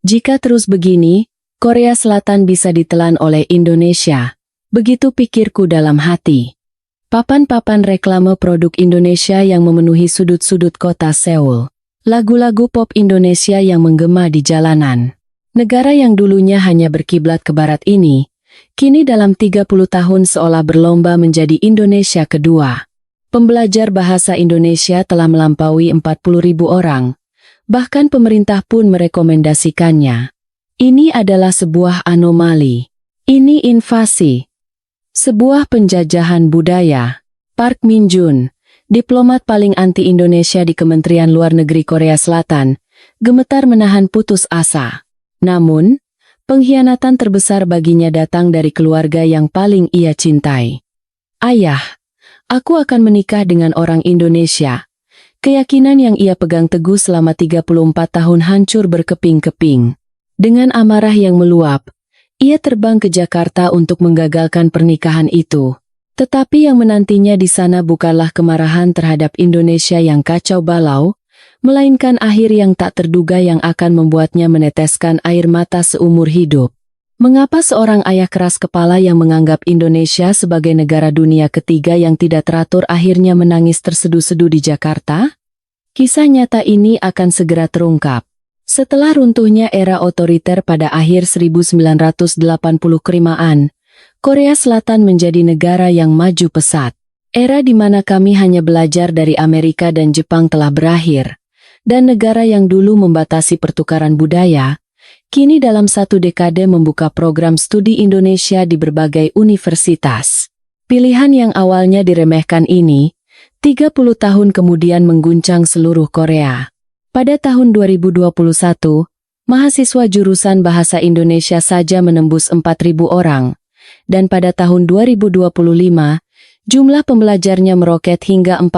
Jika terus begini, Korea Selatan bisa ditelan oleh Indonesia. Begitu pikirku dalam hati. Papan-papan reklame produk Indonesia yang memenuhi sudut-sudut kota Seoul. Lagu-lagu pop Indonesia yang menggema di jalanan. Negara yang dulunya hanya berkiblat ke barat ini, kini dalam 30 tahun seolah berlomba menjadi Indonesia kedua. Pembelajar bahasa Indonesia telah melampaui 40.000 orang. Bahkan pemerintah pun merekomendasikannya. Ini adalah sebuah anomali. Ini invasi. Sebuah penjajahan budaya. Park Min-jun, diplomat paling anti-Indonesia di Kementerian Luar Negeri Korea Selatan, gemetar menahan putus asa. Namun, pengkhianatan terbesar baginya datang dari keluarga yang paling ia cintai. Ayah, aku akan menikah dengan orang Indonesia. Keyakinan yang ia pegang teguh selama 34 tahun hancur berkeping-keping. Dengan amarah yang meluap, ia terbang ke Jakarta untuk menggagalkan pernikahan itu. Tetapi yang menantinya di sana bukanlah kemarahan terhadap Indonesia yang kacau balau, melainkan akhir yang tak terduga yang akan membuatnya meneteskan air mata seumur hidup. Mengapa seorang ayah keras kepala yang menganggap Indonesia sebagai negara dunia ketiga yang tidak teratur akhirnya menangis terseduh-seduh di Jakarta? Kisah nyata ini akan segera terungkap. Setelah runtuhnya era otoriter pada akhir 1980 krimaan, Korea Selatan menjadi negara yang maju pesat. Era di mana kami hanya belajar dari Amerika dan Jepang telah berakhir, dan negara yang dulu membatasi pertukaran budaya, kini dalam satu dekade membuka program studi Indonesia di berbagai universitas. Pilihan yang awalnya diremehkan ini, 30 tahun kemudian mengguncang seluruh Korea. Pada tahun 2021, mahasiswa jurusan Bahasa Indonesia saja menembus 4.000 orang, dan pada tahun 2025, jumlah pembelajarnya meroket hingga 40.000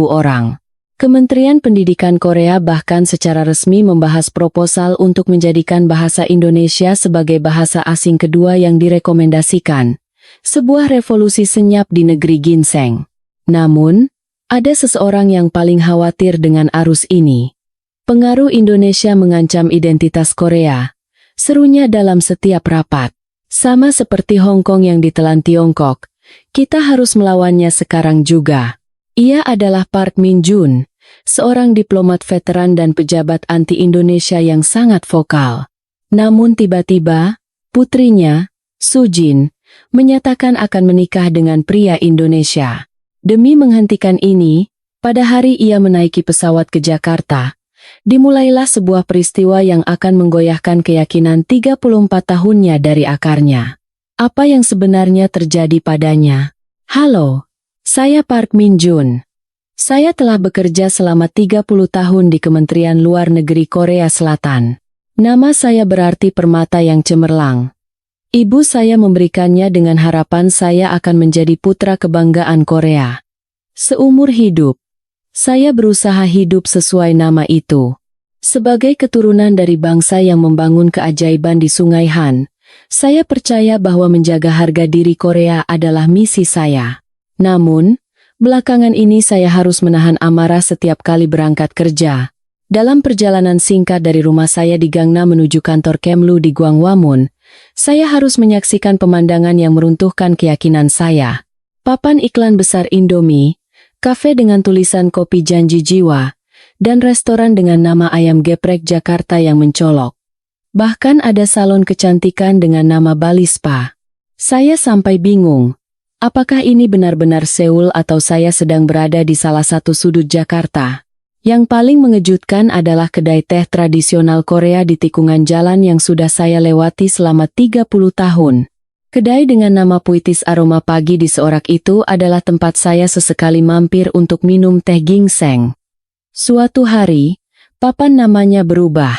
orang. Kementerian Pendidikan Korea bahkan secara resmi membahas proposal untuk menjadikan bahasa Indonesia sebagai bahasa asing kedua yang direkomendasikan. Sebuah revolusi senyap di negeri ginseng. Namun, ada seseorang yang paling khawatir dengan arus ini. Pengaruh Indonesia mengancam identitas Korea. Serunya dalam setiap rapat. Sama seperti Hong Kong yang ditelan Tiongkok, kita harus melawannya sekarang juga. Ia adalah Park Min-jun, seorang diplomat veteran dan pejabat anti-Indonesia yang sangat vokal. Namun tiba-tiba, putrinya, Sujin, menyatakan akan menikah dengan pria Indonesia. Demi menghentikan ini, pada hari ia menaiki pesawat ke Jakarta, dimulailah sebuah peristiwa yang akan menggoyahkan keyakinan 34 tahunnya dari akarnya. Apa yang sebenarnya terjadi padanya? Halo. Saya Park Min-jun. Saya telah bekerja selama 30 tahun di Kementerian Luar Negeri Korea Selatan. Nama saya berarti permata yang cemerlang. Ibu saya memberikannya dengan harapan saya akan menjadi putra kebanggaan Korea. Seumur hidup, saya berusaha hidup sesuai nama itu. Sebagai keturunan dari bangsa yang membangun keajaiban di Sungai Han, saya percaya bahwa menjaga harga diri Korea adalah misi saya. Namun, belakangan ini saya harus menahan amarah setiap kali berangkat kerja. Dalam perjalanan singkat dari rumah saya di Gangnam menuju kantor Kemlu di Gwanghwamun, saya harus menyaksikan pemandangan yang meruntuhkan keyakinan saya. Papan iklan besar Indomie, kafe dengan tulisan kopi janji jiwa, dan restoran dengan nama ayam geprek Jakarta yang mencolok. Bahkan ada salon kecantikan dengan nama Bali Spa. Saya sampai bingung. Apakah ini benar-benar Seoul atau saya sedang berada di salah satu sudut Jakarta? Yang paling mengejutkan adalah kedai teh tradisional Korea di tikungan jalan yang sudah saya lewati selama 30 tahun. Kedai dengan nama puitis aroma pagi di Seorak itu adalah tempat saya sesekali mampir untuk minum teh ginseng. Suatu hari, papan namanya berubah.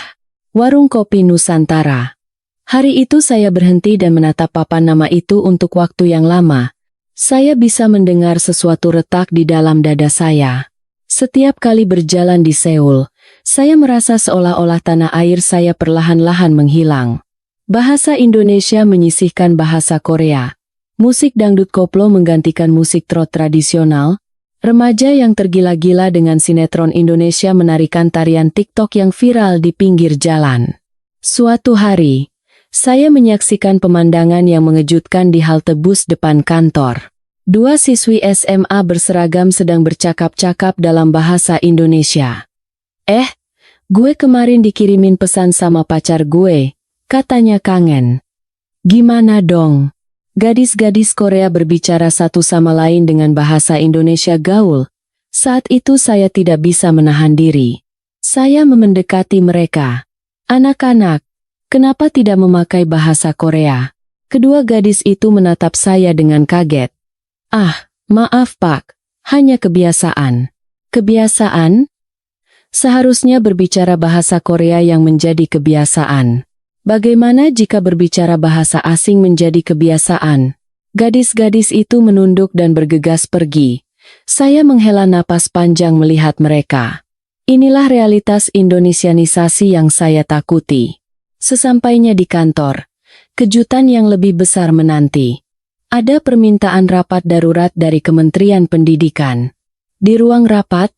Warung Kopi Nusantara. Hari itu saya berhenti dan menatap papan nama itu untuk waktu yang lama. Saya bisa mendengar sesuatu retak di dalam dada saya. Setiap kali berjalan di Seoul, saya merasa seolah-olah tanah air saya perlahan-lahan menghilang. Bahasa Indonesia menyisihkan bahasa Korea. Musik dangdut koplo menggantikan musik trot tradisional. Remaja yang tergila-gila dengan sinetron Indonesia menarikan tarian TikTok yang viral di pinggir jalan. Suatu hari, saya menyaksikan pemandangan yang mengejutkan di halte bus depan kantor. Dua siswi SMA berseragam sedang bercakap-cakap dalam bahasa Indonesia. Gue kemarin dikirimin pesan sama pacar gue, katanya kangen. Gimana dong? Gadis-gadis Korea berbicara satu sama lain dengan bahasa Indonesia gaul. Saat itu saya tidak bisa menahan diri. Saya mendekati mereka. Anak-anak, kenapa tidak memakai bahasa Korea? Kedua gadis itu menatap saya dengan kaget. Maaf Pak, hanya kebiasaan. Kebiasaan? Seharusnya berbicara bahasa Korea yang menjadi kebiasaan. Bagaimana jika berbicara bahasa asing menjadi kebiasaan? Gadis-gadis itu menunduk dan bergegas pergi. Saya menghela napas panjang melihat mereka. Inilah realitas Indonesianisasi yang saya takuti. Sesampainya di kantor, kejutan yang lebih besar menanti. Ada permintaan rapat darurat dari Kementerian Pendidikan. Di ruang rapat,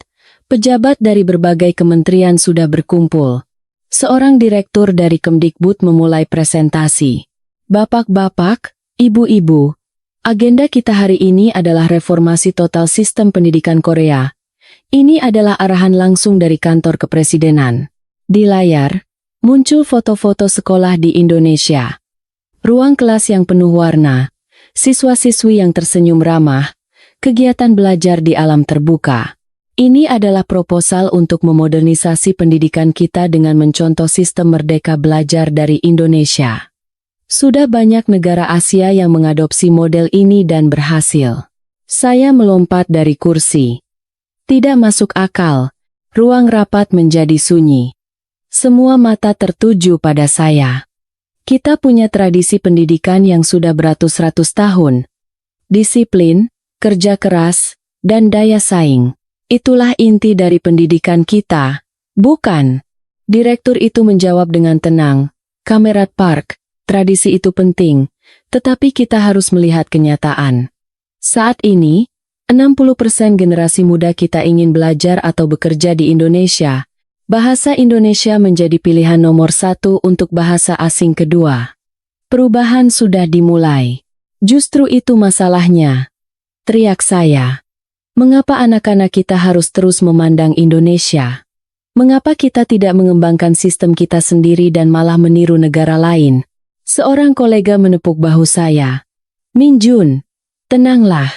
pejabat dari berbagai kementerian sudah berkumpul. Seorang direktur dari Kemdikbud memulai presentasi. Bapak-bapak, ibu-ibu, agenda kita hari ini adalah reformasi total sistem pendidikan Korea. Ini adalah arahan langsung dari kantor kepresidenan. Di layar, muncul foto-foto sekolah di Indonesia. Ruang kelas yang penuh warna, siswa-siswi yang tersenyum ramah, kegiatan belajar di alam terbuka. Ini adalah proposal untuk memodernisasi pendidikan kita dengan mencontoh sistem merdeka belajar dari Indonesia. Sudah banyak negara Asia yang mengadopsi model ini dan berhasil. Saya melompat dari kursi. Tidak masuk akal, ruang rapat menjadi sunyi. Semua mata tertuju pada saya. Kita punya tradisi pendidikan yang sudah beratus-ratus tahun. Disiplin, kerja keras, dan daya saing. Itulah inti dari pendidikan kita, bukan? Direktur itu menjawab dengan tenang, Kamerat Park, tradisi itu penting, tetapi kita harus melihat kenyataan. Saat ini, 60% generasi muda kita ingin belajar atau bekerja di Indonesia. Bahasa Indonesia menjadi pilihan nomor 1 untuk bahasa asing kedua. Perubahan sudah dimulai. Justru itu masalahnya, teriak saya. Mengapa anak-anak kita harus terus memandang Indonesia? Mengapa kita tidak mengembangkan sistem kita sendiri dan malah meniru negara lain? Seorang kolega menepuk bahu saya. Min Jun, tenanglah.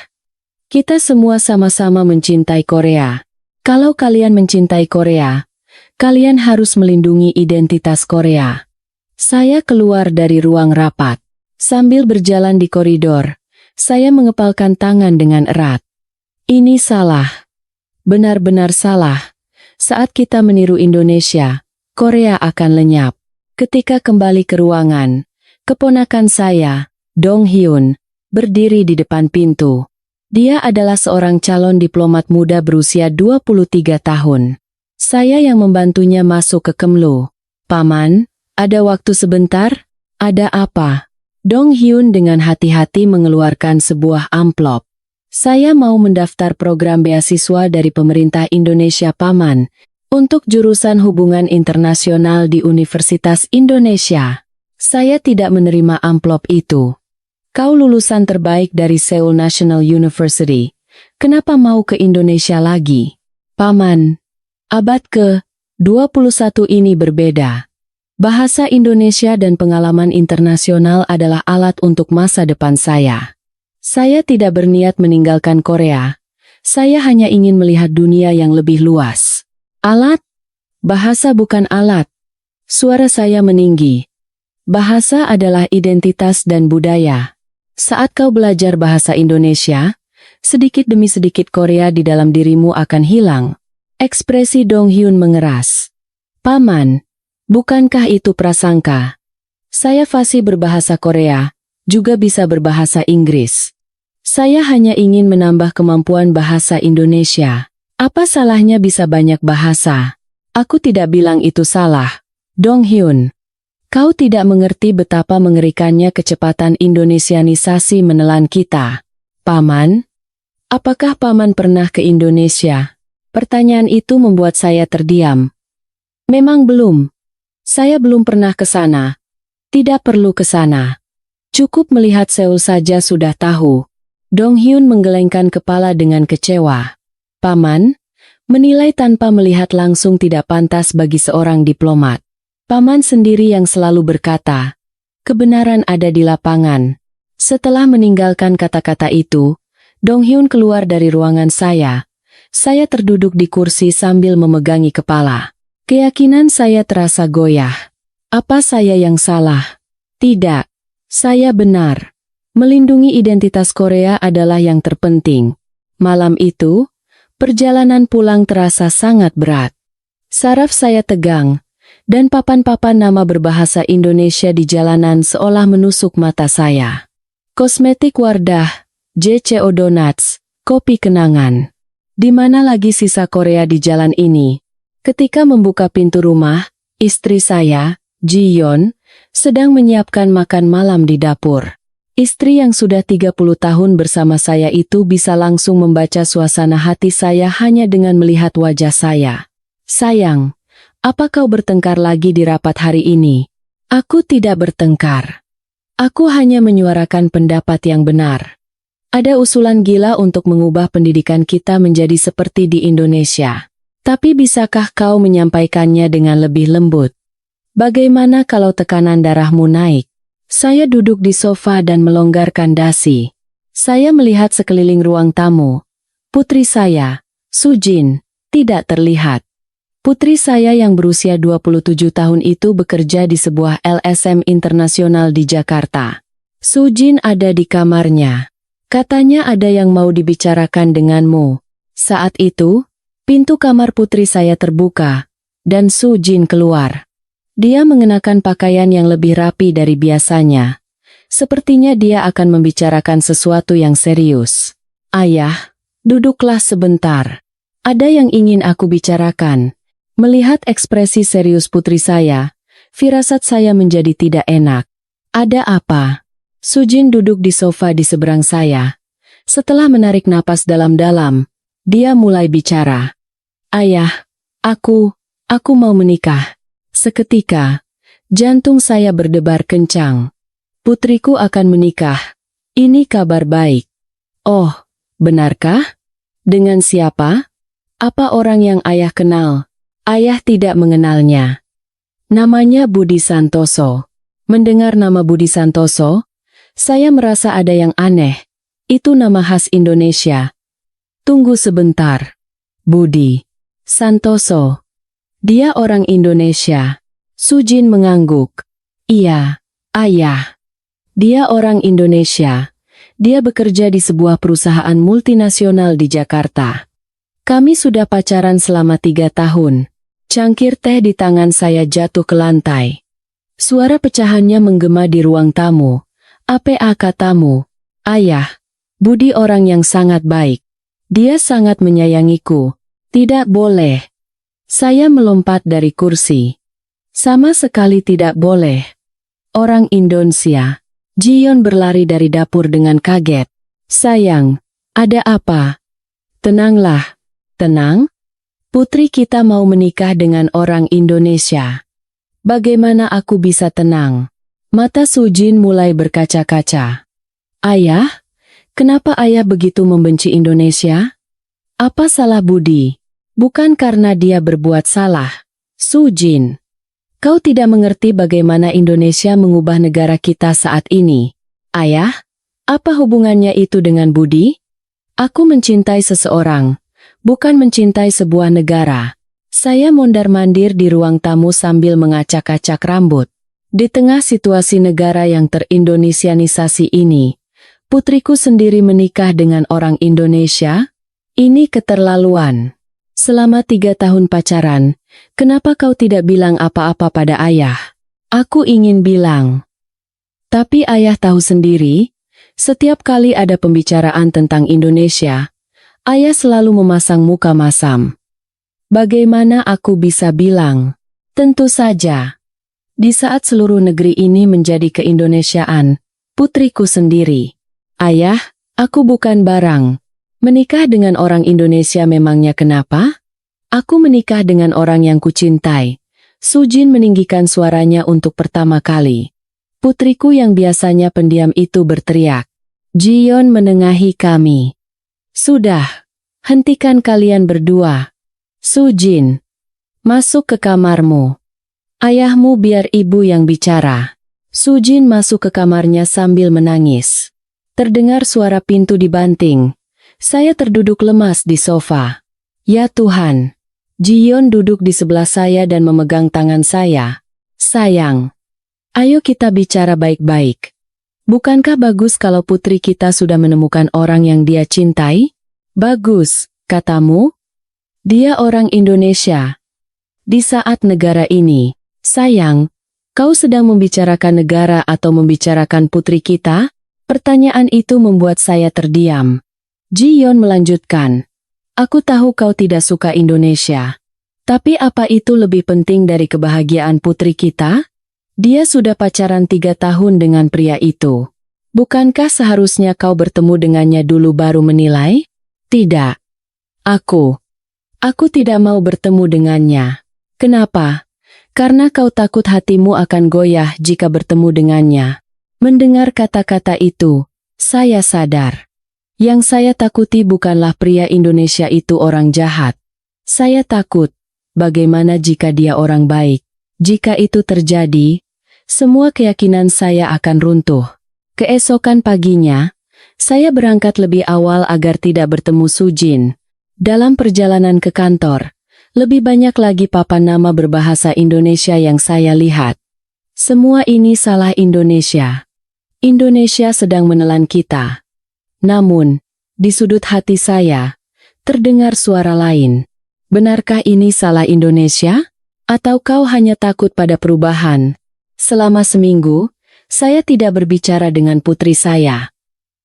Kita semua sama-sama mencintai Korea. Kalau kalian mencintai Korea, kalian harus melindungi identitas Korea. Saya keluar dari ruang rapat. Sambil berjalan di koridor, saya mengepalkan tangan dengan erat. Ini salah. Benar-benar salah. Saat kita meniru Indonesia, Korea akan lenyap. Ketika kembali ke ruangan, keponakan saya, Dong Hyun, berdiri di depan pintu. Dia adalah seorang calon diplomat muda berusia 23 tahun. Saya yang membantunya masuk ke Kemlu. Paman, ada waktu sebentar? Ada apa? Dong Hyun dengan hati-hati mengeluarkan sebuah amplop. Saya mau mendaftar program beasiswa dari pemerintah Indonesia Paman, untuk jurusan hubungan internasional di Universitas Indonesia. Saya tidak menerima amplop itu. Kau lulusan terbaik dari Seoul National University. Kenapa mau ke Indonesia lagi? Paman, abad ke-21 ini berbeda. Bahasa Indonesia dan pengalaman internasional adalah alat untuk masa depan saya. Saya tidak berniat meninggalkan Korea. Saya hanya ingin melihat dunia yang lebih luas. Alat? Bahasa bukan alat. Suara saya meninggi. Bahasa adalah identitas dan budaya. Saat kau belajar bahasa Indonesia, sedikit demi sedikit Korea di dalam dirimu akan hilang. Ekspresi Dong Hyun mengeras. Paman, bukankah itu prasangka? Saya fasih berbahasa Korea, juga bisa berbahasa Inggris. Saya hanya ingin menambah kemampuan bahasa Indonesia. Apa salahnya bisa banyak bahasa? Aku tidak bilang itu salah. Dong Hyun, kau tidak mengerti betapa mengerikannya kecepatan Indonesianisasi menelan kita. Paman, apakah Paman pernah ke Indonesia? Pertanyaan itu membuat saya terdiam. Memang belum. Saya belum pernah ke sana. Tidak perlu ke sana. Cukup melihat Seoul saja sudah tahu. Dong Hyun menggelengkan kepala dengan kecewa. Paman, menilai tanpa melihat langsung tidak pantas bagi seorang diplomat. Paman sendiri yang selalu berkata, kebenaran ada di lapangan. Setelah meninggalkan kata-kata itu, Dong Hyun keluar dari ruangan saya. Saya terduduk di kursi sambil memegangi kepala. Keyakinan saya terasa goyah. Apa saya yang salah? Tidak. Saya benar. Melindungi identitas Korea adalah yang terpenting. Malam itu, perjalanan pulang terasa sangat berat. Saraf saya tegang, dan papan-papan nama berbahasa Indonesia di jalanan seolah menusuk mata saya. Kosmetik Wardah, JCO Donuts, kopi kenangan. Di mana lagi sisa Korea di jalan ini? Ketika membuka pintu rumah, istri saya, Ji-yeon, sedang menyiapkan makan malam di dapur. Istri yang sudah 30 tahun bersama saya itu bisa langsung membaca suasana hati saya hanya dengan melihat wajah saya. Sayang, apa kau bertengkar lagi di rapat hari ini? Aku tidak bertengkar. Aku hanya menyuarakan pendapat yang benar. Ada usulan gila untuk mengubah pendidikan kita menjadi seperti di Indonesia. Tapi bisakah kau menyampaikannya dengan lebih lembut? Bagaimana kalau tekanan darahmu naik? Saya duduk di sofa dan melonggarkan dasi. Saya melihat sekeliling ruang tamu. Putri saya, Sujin, tidak terlihat. Putri saya yang berusia 27 tahun itu bekerja di sebuah LSM internasional di Jakarta. Sujin ada di kamarnya. Katanya ada yang mau dibicarakan denganmu. Saat itu, pintu kamar putri saya terbuka, dan Sujin keluar. Dia mengenakan pakaian yang lebih rapi dari biasanya. Sepertinya dia akan membicarakan sesuatu yang serius. Ayah, duduklah sebentar. Ada yang ingin aku bicarakan. Melihat ekspresi serius putri saya, firasat saya menjadi tidak enak. Ada apa? Sujin duduk di sofa di seberang saya. Setelah menarik napas dalam-dalam, dia mulai bicara. Ayah, aku mau menikah. Seketika, jantung saya berdebar kencang. Putriku akan menikah. Ini kabar baik. Oh, benarkah? Dengan siapa? Apa orang yang ayah kenal? Ayah tidak mengenalnya. Namanya Budi Santoso. Mendengar nama Budi Santoso, saya merasa ada yang aneh. Itu nama khas Indonesia. Tunggu sebentar. Budi Santoso. Dia orang Indonesia. Sujin mengangguk. Iya, ayah. Dia orang Indonesia. Dia bekerja di sebuah perusahaan multinasional di Jakarta. Kami sudah pacaran selama 3 tahun. Cangkir teh di tangan saya jatuh ke lantai. Suara pecahannya menggema di ruang tamu. Apa katamu? Ayah, Budi orang yang sangat baik. Dia sangat menyayangiku. Tidak boleh. Saya melompat dari kursi. Sama sekali tidak boleh. Orang Indonesia. Ji-yeon berlari dari dapur dengan kaget. Sayang, ada apa? Tenanglah. Tenang? Putri kita mau menikah dengan orang Indonesia. Bagaimana aku bisa tenang? Mata Sujin mulai berkaca-kaca. Ayah? Kenapa ayah begitu membenci Indonesia? Apa salah Budi? Bukan karena dia berbuat salah. Sujin, kau tidak mengerti bagaimana Indonesia mengubah negara kita saat ini. Ayah, apa hubungannya itu dengan Budi? Aku mencintai seseorang. Bukan mencintai sebuah negara. Saya mondar-mandir di ruang tamu sambil mengacak-acak rambut. Di tengah situasi negara yang terindonesianisasi ini, putriku sendiri menikah dengan orang Indonesia? Ini keterlaluan. Selama 3 tahun pacaran, kenapa kau tidak bilang apa-apa pada ayah? Aku ingin bilang. Tapi ayah tahu sendiri, setiap kali ada pembicaraan tentang Indonesia, ayah selalu memasang muka masam. Bagaimana aku bisa bilang? Tentu saja. Di saat seluruh negeri ini menjadi keindonesiaan, putriku sendiri. Ayah, aku bukan barang. Menikah dengan orang Indonesia memangnya kenapa? Aku menikah dengan orang yang kucintai. Sujin meninggikan suaranya untuk pertama kali. Putriku yang biasanya pendiam itu berteriak. Jiyeon menengahi kami. Sudah, hentikan kalian berdua. Sujin, masuk ke kamarmu. Ayahmu biar ibu yang bicara. Sujin masuk ke kamarnya sambil menangis. Terdengar suara pintu dibanting. Saya terduduk lemas di sofa. Ya Tuhan. Jiyeon duduk di sebelah saya dan memegang tangan saya. Sayang, ayo kita bicara baik-baik. Bukankah bagus kalau putri kita sudah menemukan orang yang dia cintai? Bagus, katamu? Dia orang Indonesia. Di saat negara ini, sayang, kau sedang membicarakan negara atau membicarakan putri kita? Pertanyaan itu membuat saya terdiam. Jiyeon melanjutkan. Aku tahu kau tidak suka Indonesia. Tapi apa itu lebih penting dari kebahagiaan putri kita? Dia sudah pacaran 3 tahun dengan pria itu. Bukankah seharusnya kau bertemu dengannya dulu baru menilai? Tidak. Aku tidak mau bertemu dengannya. Kenapa? Karena kau takut hatimu akan goyah jika bertemu dengannya. Mendengar kata-kata itu, saya sadar. Yang saya takuti bukanlah pria Indonesia itu orang jahat. Saya takut, bagaimana jika dia orang baik? Jika itu terjadi, semua keyakinan saya akan runtuh. Keesokan paginya, saya berangkat lebih awal agar tidak bertemu Sujin. Dalam perjalanan ke kantor, lebih banyak lagi papan nama berbahasa Indonesia yang saya lihat. Semua ini salah Indonesia. Indonesia sedang menelan kita. Namun, di sudut hati saya, terdengar suara lain. Benarkah ini salah Indonesia? Atau kau hanya takut pada perubahan? Selama seminggu, saya tidak berbicara dengan putri saya.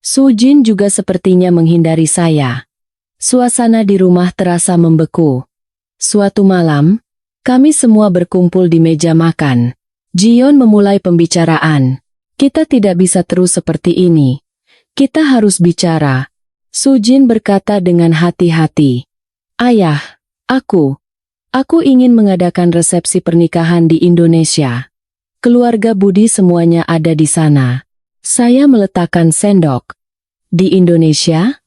Sujin juga sepertinya menghindari saya. Suasana di rumah terasa membeku. Suatu malam, kami semua berkumpul di meja makan. Jiyeon memulai pembicaraan. Kita tidak bisa terus seperti ini. Kita harus bicara. Sujin berkata dengan hati-hati. Ayah, aku ingin mengadakan resepsi pernikahan di Indonesia. Keluarga Budi semuanya ada di sana. Saya meletakkan sendok. Di Indonesia?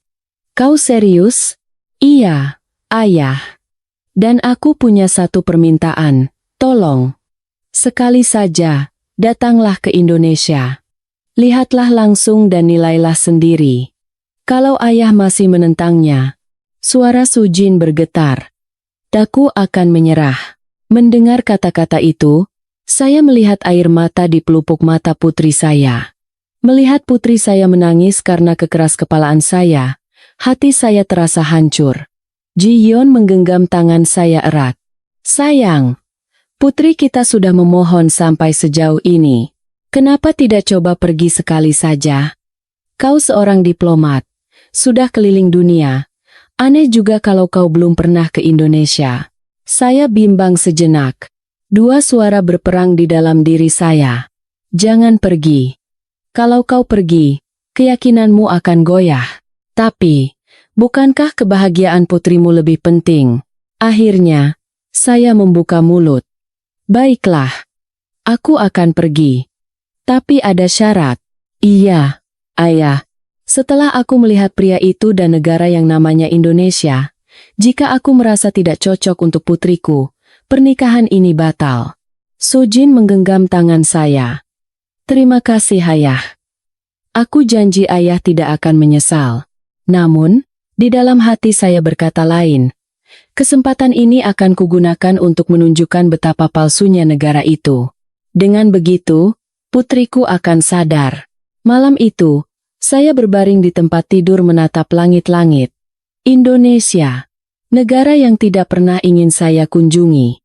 Kau serius? Iya, ayah. Dan aku punya satu permintaan. Tolong. Sekali saja, datanglah ke Indonesia. Lihatlah langsung dan nilailah sendiri. Kalau ayah masih menentangnya. Suara Sujin bergetar. Daku akan menyerah. Mendengar kata-kata itu, saya melihat air mata di pelupuk mata putri saya. Melihat putri saya menangis karena kekeras-kepalaan saya, hati saya terasa hancur. Jiyeon menggenggam tangan saya erat. Sayang, putri kita sudah memohon sampai sejauh ini. Kenapa tidak coba pergi sekali saja? Kau seorang diplomat, sudah keliling dunia. Aneh juga kalau kau belum pernah ke Indonesia. Saya bimbang sejenak. Dua suara berperang di dalam diri saya. Jangan pergi. Kalau kau pergi, keyakinanmu akan goyah. Tapi, bukankah kebahagiaan putrimu lebih penting? Akhirnya, saya membuka mulut. Baiklah, aku akan pergi. Tapi ada syarat. Iya, ayah. Setelah aku melihat pria itu dan negara yang namanya Indonesia, jika aku merasa tidak cocok untuk putriku, pernikahan ini batal. Sujin menggenggam tangan saya. Terima kasih ayah. Aku janji ayah tidak akan menyesal. Namun, di dalam hati saya berkata lain. Kesempatan ini akan kugunakan untuk menunjukkan betapa palsunya negara itu. Dengan begitu, putriku akan sadar. Malam itu, saya berbaring di tempat tidur menatap langit-langit. Indonesia, negara yang tidak pernah ingin saya kunjungi.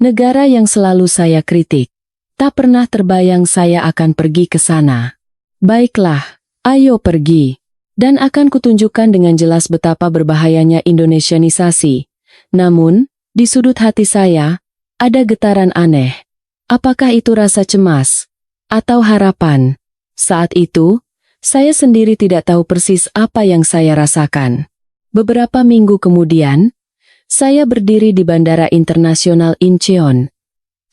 Negara yang selalu saya kritik. Tak pernah terbayang saya akan pergi ke sana. Baiklah, ayo pergi. Dan akan kutunjukkan dengan jelas betapa berbahayanya Indonesianisasi. Namun, di sudut hati saya, ada getaran aneh. Apakah itu rasa cemas? Atau harapan? Saat itu, saya sendiri tidak tahu persis apa yang saya rasakan. Beberapa minggu kemudian, saya berdiri di Bandara Internasional Incheon.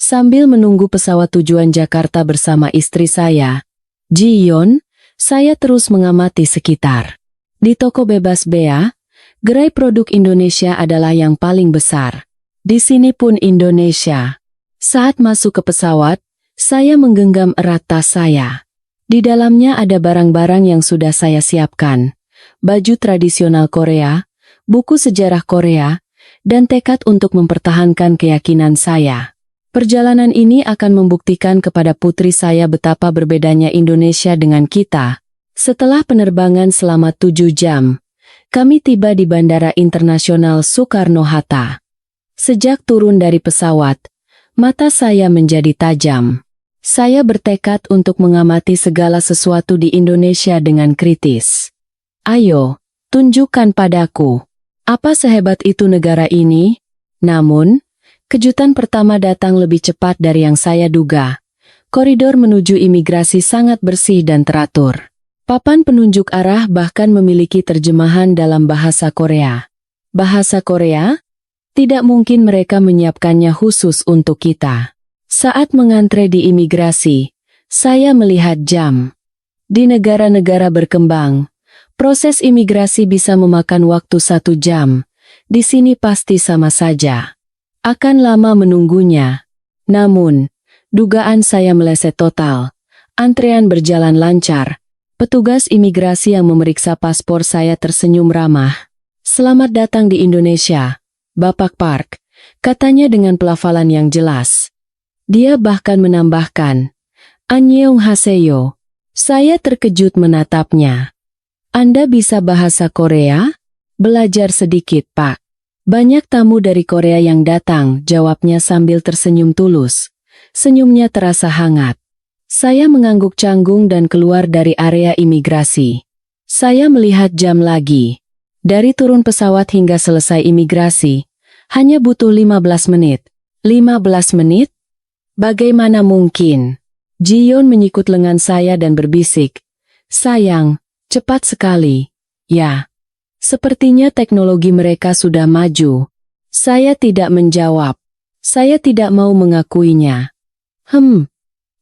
Sambil menunggu pesawat tujuan Jakarta bersama istri saya, Ji Yeon, saya terus mengamati sekitar. Di toko bebas bea, gerai produk Indonesia adalah yang paling besar. Di sini pun Indonesia. Saat masuk ke pesawat, saya menggenggam erat tas saya. Di dalamnya ada barang-barang yang sudah saya siapkan. Baju tradisional Korea, buku sejarah Korea, dan tekad untuk mempertahankan keyakinan saya. Perjalanan ini akan membuktikan kepada putri saya betapa berbedanya Indonesia dengan kita. Setelah penerbangan selama 7 jam, kami tiba di Bandara Internasional Soekarno-Hatta. Sejak turun dari pesawat, mata saya menjadi tajam. Saya bertekad untuk mengamati segala sesuatu di Indonesia dengan kritis. Ayo, tunjukkan padaku, apa sehebat itu negara ini? Namun, kejutan pertama datang lebih cepat dari yang saya duga. Koridor menuju imigrasi sangat bersih dan teratur. Papan penunjuk arah bahkan memiliki terjemahan dalam bahasa Korea. Bahasa Korea? Tidak mungkin mereka menyiapkannya khusus untuk kita. Saat mengantre di imigrasi, saya melihat jam. Di negara-negara berkembang, proses imigrasi bisa memakan waktu 1 jam. Di sini pasti sama saja. Akan lama menunggunya. Namun, dugaan saya meleset total. Antrean berjalan lancar. Petugas imigrasi yang memeriksa paspor saya tersenyum ramah. "Selamat datang di Indonesia, Bapak Park," katanya dengan pelafalan yang jelas. Dia bahkan menambahkan, "Annyeonghaseyo." Saya terkejut menatapnya. "Anda bisa bahasa Korea?" "Belajar sedikit, Pak." "Banyak tamu dari Korea yang datang," jawabnya sambil tersenyum tulus. Senyumnya terasa hangat. Saya mengangguk canggung dan keluar dari area imigrasi. Saya melihat jam lagi. Dari turun pesawat hingga selesai imigrasi, hanya butuh 15 menit. 15 menit? Bagaimana mungkin? Ji Yeon menyikut lengan saya dan berbisik, "Sayang, cepat sekali." "Ya. Sepertinya teknologi mereka sudah maju." Saya tidak menjawab. Saya tidak mau mengakuinya.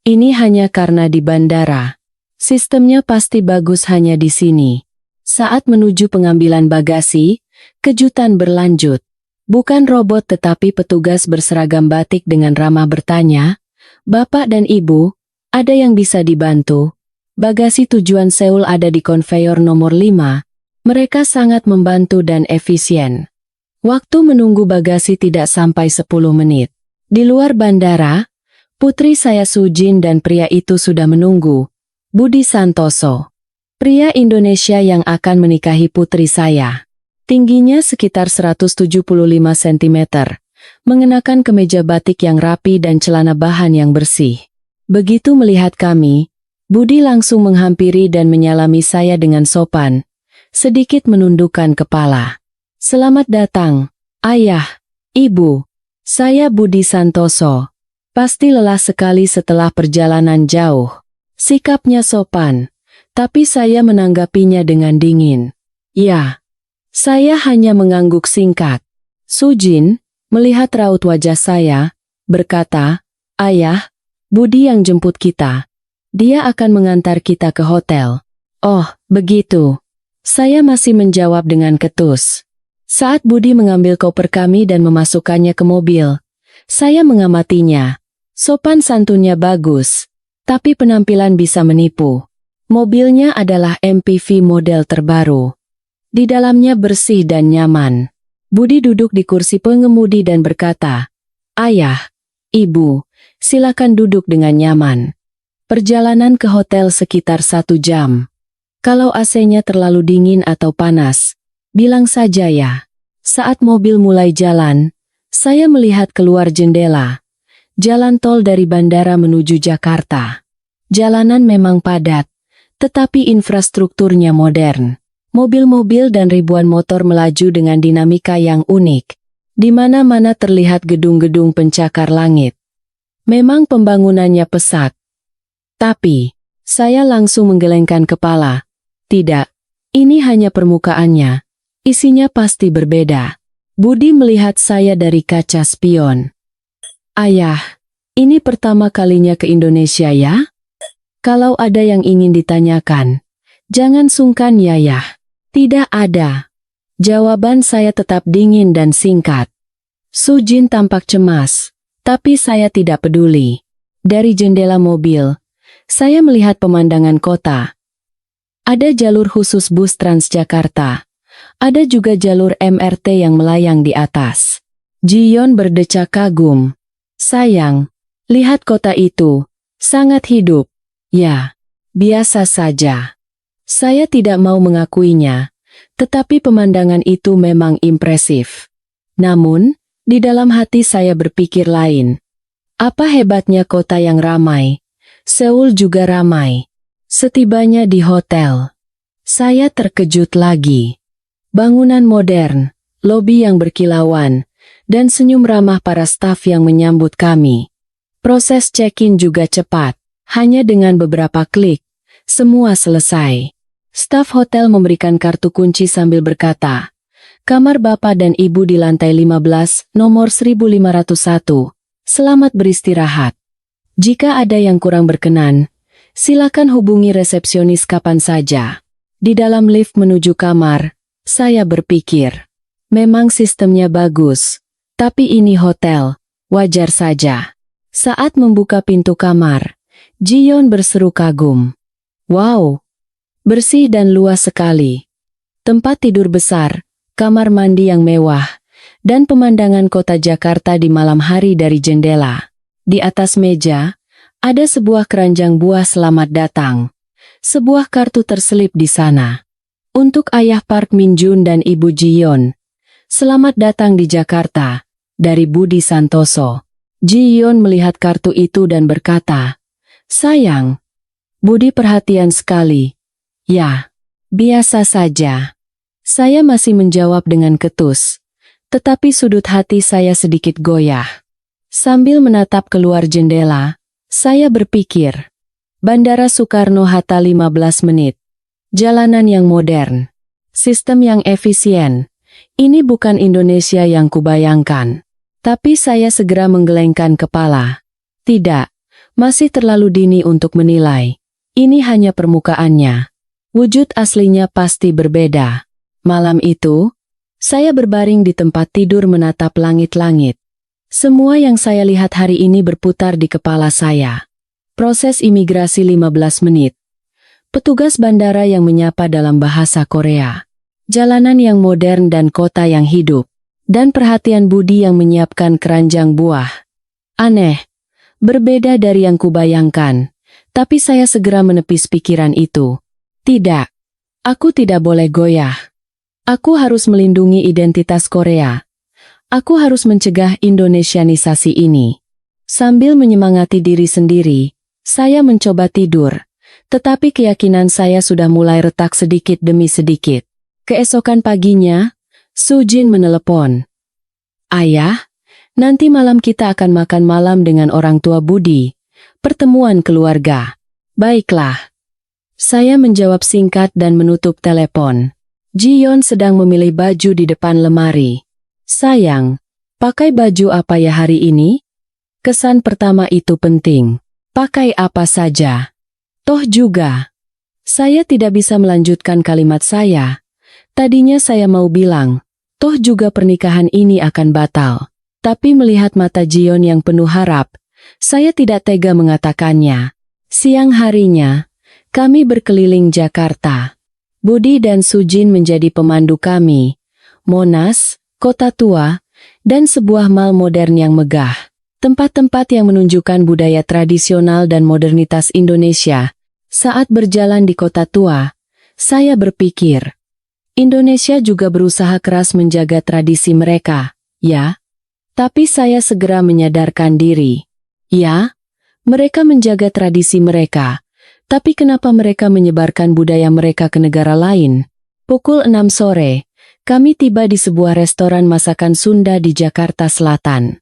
Ini hanya karena di bandara. Sistemnya pasti bagus hanya di sini." Saat menuju pengambilan bagasi, kejutan berlanjut. Bukan robot tetapi petugas berseragam batik dengan ramah bertanya, "Bapak dan Ibu, ada yang bisa dibantu?" Bagasi tujuan Seoul ada di konveyor nomor 5. Mereka sangat membantu dan efisien. Waktu menunggu bagasi tidak sampai 10 menit. Di luar bandara, putri saya Sujin dan pria itu sudah menunggu. Budi Santoso, pria Indonesia yang akan menikahi putri saya. Tingginya sekitar 175 cm, mengenakan kemeja batik yang rapi dan celana bahan yang bersih. Begitu melihat kami, Budi langsung menghampiri dan menyalami saya dengan sopan, sedikit menundukkan kepala. "Selamat datang, Ayah, Ibu. Saya Budi Santoso." Pasti lelah sekali setelah perjalanan jauh. Sikapnya sopan, tapi saya menanggapinya dengan dingin. "Ya." Saya hanya mengangguk singkat. Sujin, melihat raut wajah saya, berkata, "Ayah, Budi yang jemput kita. Dia akan mengantar kita ke hotel." "Oh, begitu." Saya masih menjawab dengan ketus. Saat Budi mengambil koper kami dan memasukkannya ke mobil, saya mengamatinya. Sopan santunnya bagus, tapi penampilan bisa menipu. Mobilnya adalah MPV model terbaru. Di dalamnya bersih dan nyaman. Budi duduk di kursi pengemudi dan berkata, "Ayah, Ibu, silakan duduk dengan nyaman." Perjalanan ke hotel sekitar 1 jam. Kalau AC-nya terlalu dingin atau panas, bilang saja ya. Saat mobil mulai jalan, saya melihat keluar jendela. Jalan tol dari bandara menuju Jakarta. Jalanan memang padat, tetapi infrastrukturnya modern. Mobil-mobil dan ribuan motor melaju dengan dinamika yang unik. Di mana-mana terlihat gedung-gedung pencakar langit. Memang pembangunannya pesat. Tapi, saya langsung menggelengkan kepala. Tidak, ini hanya permukaannya. Isinya pasti berbeda. Budi melihat saya dari kaca spion. "Ayah, Ini pertama kalinya ke Indonesia ya? Kalau ada yang ingin ditanyakan, jangan sungkan Yayah. Tidak ada. Jawaban saya tetap dingin dan singkat. Sujin tampak cemas, tapi saya tidak peduli. Dari jendela mobil, saya melihat pemandangan kota. Ada jalur khusus bus Transjakarta. Ada juga jalur MRT yang melayang di atas. Jiyeon berdecak kagum. Sayang, lihat kota itu. Sangat hidup. Ya, biasa saja. Saya tidak mau mengakuinya, tetapi pemandangan itu memang impresif. Namun, di dalam hati saya berpikir lain. Apa hebatnya kota yang ramai? Seoul juga ramai. Setibanya di hotel, saya terkejut lagi. Bangunan modern, lobi yang berkilauan, dan senyum ramah para staf yang menyambut kami. Proses check-in juga cepat, hanya dengan beberapa klik, semua selesai. Staf hotel memberikan kartu kunci sambil berkata, "Kamar Bapak dan Ibu di lantai 15, nomor 1501. Selamat beristirahat. Jika ada yang kurang berkenan, silakan hubungi resepsionis kapan saja." Di dalam lift menuju kamar, saya berpikir, memang sistemnya bagus, tapi ini hotel, wajar saja. Saat membuka pintu kamar, Jiyeon berseru kagum. Wow, bersih dan luas sekali. Tempat tidur besar, kamar mandi yang mewah, dan pemandangan kota Jakarta di malam hari dari jendela. Di atas meja, ada sebuah keranjang buah selamat datang. Sebuah kartu terselip di sana. Untuk ayah Park Min Jun dan ibu Jiyeon. Selamat datang di Jakarta, dari Budi Santoso. Jiyeon melihat kartu itu dan berkata, "Sayang, Budi perhatian sekali." "Ya, biasa saja." Saya masih menjawab dengan ketus. Tetapi sudut hati saya sedikit goyah. Sambil menatap keluar jendela, saya berpikir, Bandara Soekarno-Hatta 15 menit. Jalanan yang modern. Sistem yang efisien. Ini bukan Indonesia yang kubayangkan. Tapi saya segera menggelengkan kepala. Tidak, masih terlalu dini untuk menilai. Ini hanya permukaannya. Wujud aslinya pasti berbeda. Malam itu, saya berbaring di tempat tidur menatap langit-langit. Semua yang saya lihat hari ini berputar di kepala saya. Proses imigrasi 15 menit. Petugas bandara yang menyapa dalam bahasa Korea. Jalanan yang modern dan kota yang hidup. Dan perhatian Budi yang menyiapkan keranjang buah. Aneh. Berbeda dari yang kubayangkan. Tapi saya segera menepis pikiran itu. Tidak. Aku tidak boleh goyah. Aku harus melindungi identitas Korea. Aku harus mencegah Indonesianisasi ini. Sambil menyemangati diri sendiri, saya mencoba tidur. Tetapi keyakinan saya sudah mulai retak sedikit demi sedikit. Keesokan paginya, Sujin menelepon. "Ayah, nanti malam kita akan makan malam dengan orang tua Budi. Pertemuan keluarga." "Baiklah." Saya menjawab singkat dan menutup telepon. Jiyeon sedang memilih baju di depan lemari. "Sayang, pakai baju apa ya hari ini?" Kesan pertama itu penting. Pakai apa saja. Toh juga. Saya tidak bisa melanjutkan kalimat saya. Tadinya saya mau bilang, toh juga pernikahan ini akan batal. Tapi melihat mata Jiyeon yang penuh harap, saya tidak tega mengatakannya. Siang harinya, kami berkeliling Jakarta. Budi dan Sujin menjadi pemandu kami. Monas, Kota Tua, dan sebuah mall modern yang megah. Tempat-tempat yang menunjukkan budaya tradisional dan modernitas Indonesia. Saat berjalan di Kota Tua, saya berpikir, Indonesia juga berusaha keras menjaga tradisi mereka, ya? Tapi saya segera menyadarkan diri. Ya, mereka menjaga tradisi mereka. Tapi kenapa mereka menyebarkan budaya mereka ke negara lain? Pukul 6 sore, kami tiba di sebuah restoran masakan Sunda di Jakarta Selatan.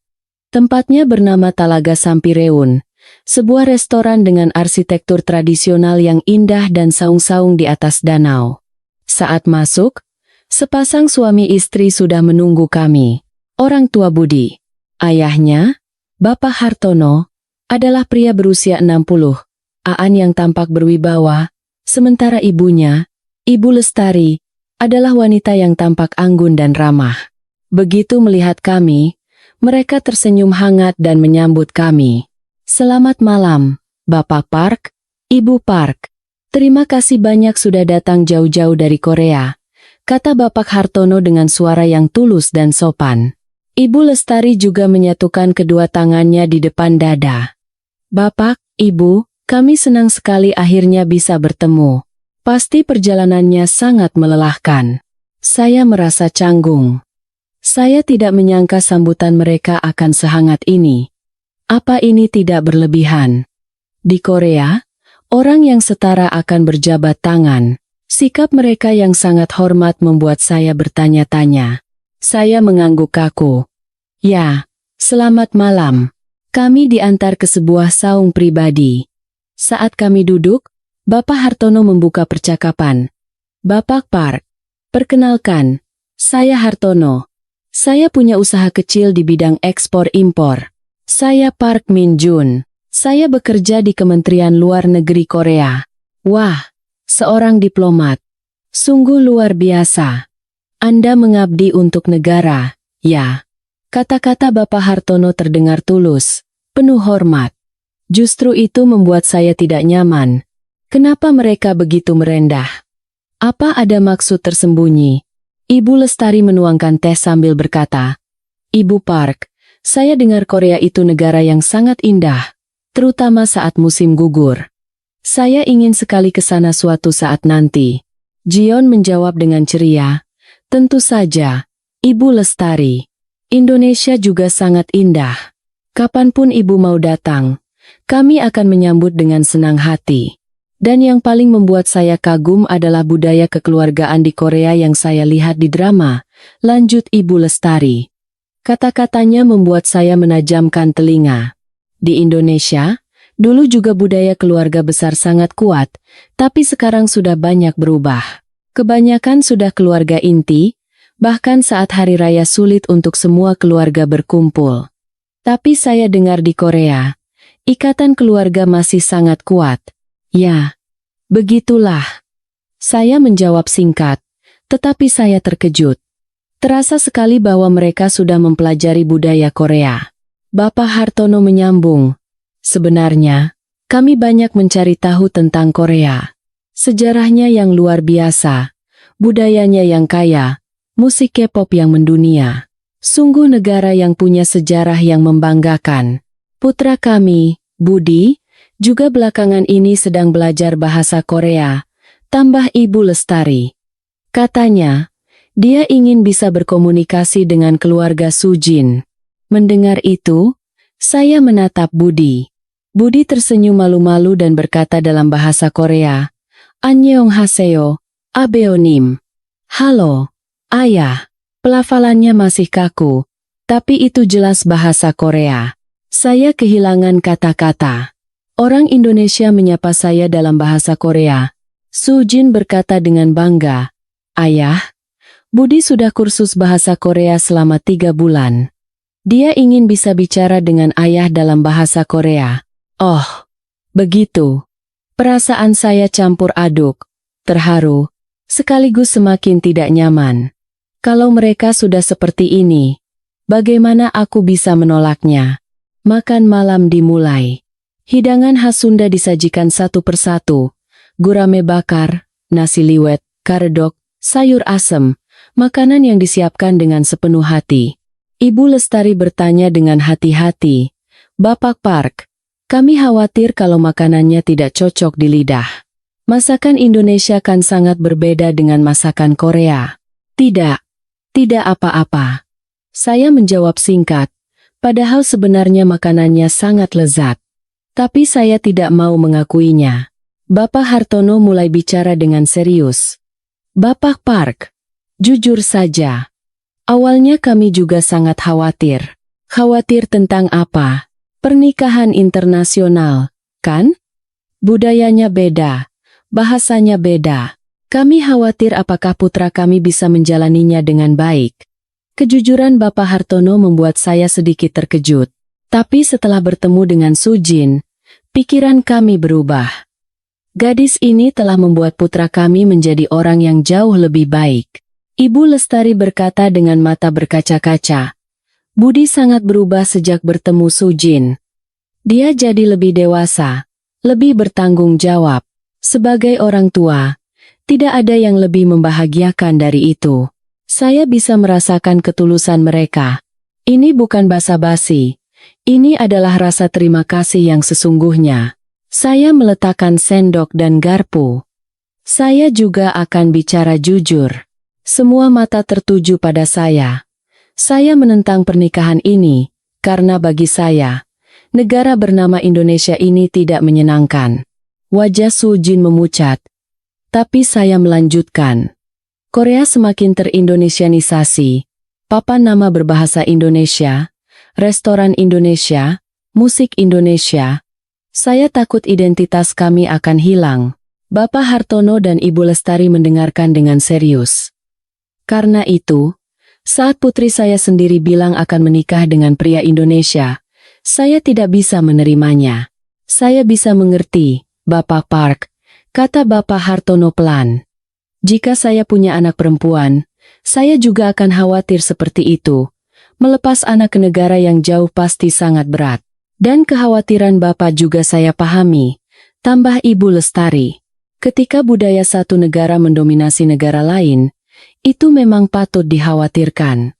Tempatnya bernama Talaga Sampireun, sebuah restoran dengan arsitektur tradisional yang indah dan saung-saung di atas danau. Saat masuk, sepasang suami istri sudah menunggu kami. Orang tua Budi, ayahnya, Bapak Hartono, adalah pria berusia 60, Aan yang tampak berwibawa, sementara ibunya, Ibu Lestari, adalah wanita yang tampak anggun dan ramah. Begitu melihat kami, mereka tersenyum hangat dan menyambut kami. "Selamat malam, Bapak Park, Ibu Park. Terima kasih banyak sudah datang jauh-jauh dari Korea," kata Bapak Hartono dengan suara yang tulus dan sopan. Ibu Lestari juga menyatukan kedua tangannya di depan dada. "Bapak, Ibu, kami senang sekali akhirnya bisa bertemu. Pasti perjalanannya sangat melelahkan." Saya merasa canggung. Saya tidak menyangka sambutan mereka akan sehangat ini. Apa ini tidak berlebihan? Di Korea, orang yang setara akan berjabat tangan. Sikap mereka yang sangat hormat membuat saya bertanya-tanya. Saya mengangguk kaku. "Ya, selamat malam." Kami diantar ke sebuah saung pribadi. Saat kami duduk, Bapak Hartono membuka percakapan. "Bapak Park, perkenalkan, saya Hartono. Saya punya usaha kecil di bidang ekspor-impor. Saya Park Min Jun. Saya bekerja di Kementerian Luar Negeri Korea." "Wah, seorang diplomat. Sungguh luar biasa. Anda mengabdi untuk negara, ya?" Kata-kata Bapak Hartono terdengar tulus, penuh hormat. Justru itu membuat saya tidak nyaman. Kenapa mereka begitu merendah? Apa ada maksud tersembunyi? Ibu Lestari menuangkan teh sambil berkata, "Ibu Park, saya dengar Korea itu negara yang sangat indah, terutama saat musim gugur. Saya ingin sekali ke sana suatu saat nanti." Jion menjawab dengan ceria, "Tentu saja, Ibu Lestari. Indonesia juga sangat indah. Kapanpun Ibu mau datang, kami akan menyambut dengan senang hati. Dan yang paling membuat saya kagum adalah budaya kekeluargaan di Korea yang saya lihat di drama," lanjut Ibu Lestari. Kata-katanya membuat saya menajamkan telinga. Di Indonesia, dulu juga budaya keluarga besar sangat kuat, tapi sekarang sudah banyak berubah. Kebanyakan sudah keluarga inti, bahkan saat hari raya sulit untuk semua keluarga berkumpul. Tapi saya dengar di Korea, ikatan keluarga masih sangat kuat. "Ya, begitulah." Saya menjawab singkat, tetapi saya terkejut. Terasa sekali bahwa mereka sudah mempelajari budaya Korea. Bapak Hartono menyambung, "Sebenarnya, kami banyak mencari tahu tentang Korea. Sejarahnya yang luar biasa, budayanya yang kaya, musik K-pop yang mendunia. Sungguh negara yang punya sejarah yang membanggakan. Putra kami, Budi, juga belakangan ini sedang belajar bahasa Korea," tambah Ibu Lestari. Katanya, dia ingin bisa berkomunikasi dengan keluarga Sujin. Mendengar itu, saya menatap Budi. Budi tersenyum malu-malu dan berkata dalam bahasa Korea, "Annyeonghaseyo, Abeonim." "Halo, Ayah." Pelafalannya masih kaku, tapi itu jelas bahasa Korea. Saya kehilangan kata-kata. Orang Indonesia menyapa saya dalam bahasa Korea. Sujin berkata dengan bangga, "Ayah, Budi sudah kursus bahasa Korea selama 3 bulan. Dia ingin bisa bicara dengan ayah dalam bahasa Korea." Oh, begitu. Perasaan saya campur aduk, terharu, sekaligus semakin tidak nyaman. Kalau mereka sudah seperti ini, bagaimana aku bisa menolaknya? Makan malam dimulai. Hidangan khas Sunda disajikan satu persatu. Gurame bakar, nasi liwet, karedok, sayur asem, makanan yang disiapkan dengan sepenuh hati. Ibu Lestari bertanya dengan hati-hati, "Bapak Park, kami khawatir kalau makanannya tidak cocok di lidah. Masakan Indonesia kan sangat berbeda dengan masakan Korea." "Tidak, tidak apa-apa." Saya menjawab singkat, padahal sebenarnya makanannya sangat lezat. Tapi saya tidak mau mengakuinya. Bapak Hartono mulai bicara dengan serius. "Bapak Park, jujur saja. Awalnya kami juga sangat khawatir." "Khawatir tentang apa?" "Pernikahan internasional, kan? Budayanya beda, bahasanya beda. Kami khawatir apakah putra kami bisa menjalaninya dengan baik." Kejujuran Bapak Hartono membuat saya sedikit terkejut. Tapi setelah bertemu dengan Sujin, pikiran kami berubah. Gadis ini telah membuat putra kami menjadi orang yang jauh lebih baik. Ibu Lestari berkata dengan mata berkaca-kaca. Budi sangat berubah sejak bertemu Sujin. Dia jadi lebih dewasa, lebih bertanggung jawab. Sebagai orang tua, tidak ada yang lebih membahagiakan dari itu. Saya bisa merasakan ketulusan mereka. Ini bukan basa-basi. Ini adalah rasa terima kasih yang sesungguhnya. Saya meletakkan sendok dan garpu. Saya juga akan bicara jujur. Semua mata tertuju pada saya. Saya menentang pernikahan ini, karena bagi saya, negara bernama Indonesia ini tidak menyenangkan. Wajah Sujin memucat. Tapi saya melanjutkan. Korea semakin terindonesianisasi. Papan nama berbahasa Indonesia, restoran Indonesia, musik Indonesia. Saya takut identitas kami akan hilang. Bapak Hartono dan Ibu Lestari mendengarkan dengan serius. Karena itu, saat putri saya sendiri bilang akan menikah dengan pria Indonesia, saya tidak bisa menerimanya. Saya bisa mengerti, Bapak Park, kata Bapak Hartono pelan. Jika saya punya anak perempuan, saya juga akan khawatir seperti itu. Melepas anak ke negara yang jauh pasti sangat berat. Dan kekhawatiran Bapak juga saya pahami, tambah Ibu Lestari. Ketika budaya satu negara mendominasi negara lain, itu memang patut dikhawatirkan.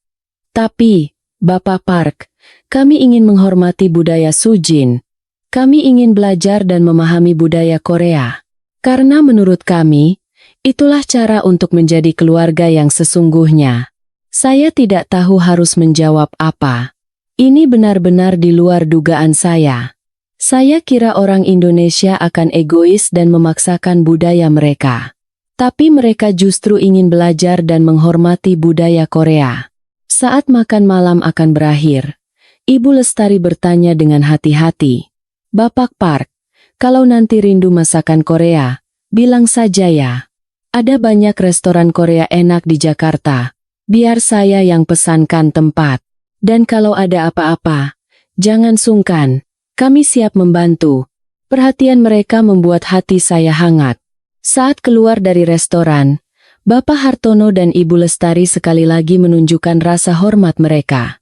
Tapi, Bapak Park, kami ingin menghormati budaya Sujin. Kami ingin belajar dan memahami budaya Korea. Karena menurut kami, itulah cara untuk menjadi keluarga yang sesungguhnya. Saya tidak tahu harus menjawab apa. Ini benar-benar di luar dugaan saya. Saya kira orang Indonesia akan egois dan memaksakan budaya mereka. Tapi mereka justru ingin belajar dan menghormati budaya Korea. Saat makan malam akan berakhir, Ibu Lestari bertanya dengan hati-hati. Bapak Park, kalau nanti rindu masakan Korea, bilang saja ya. Ada banyak restoran Korea enak di Jakarta. Biar saya yang pesankan tempat. Dan kalau ada apa-apa, jangan sungkan, kami siap membantu. Perhatian mereka membuat hati saya hangat. Saat keluar dari restoran, Bapak Hartono dan Ibu Lestari sekali lagi menunjukkan rasa hormat mereka.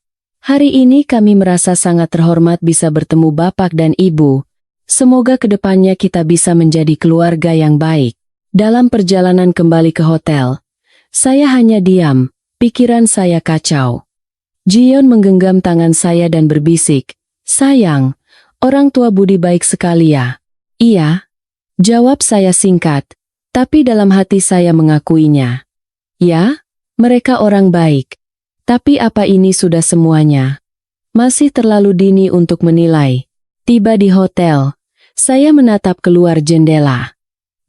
Hari ini kami merasa sangat terhormat bisa bertemu Bapak dan Ibu. Semoga kedepannya kita bisa menjadi keluarga yang baik. Dalam perjalanan kembali ke hotel, saya hanya diam, pikiran saya kacau. Jion menggenggam tangan saya dan berbisik, sayang, orang tua Budi baik sekali ya. Iya, jawab saya singkat, tapi dalam hati saya mengakuinya. Ya, mereka orang baik. Tapi apa ini sudah semuanya? Masih terlalu dini untuk menilai. Tiba di hotel, saya menatap keluar jendela.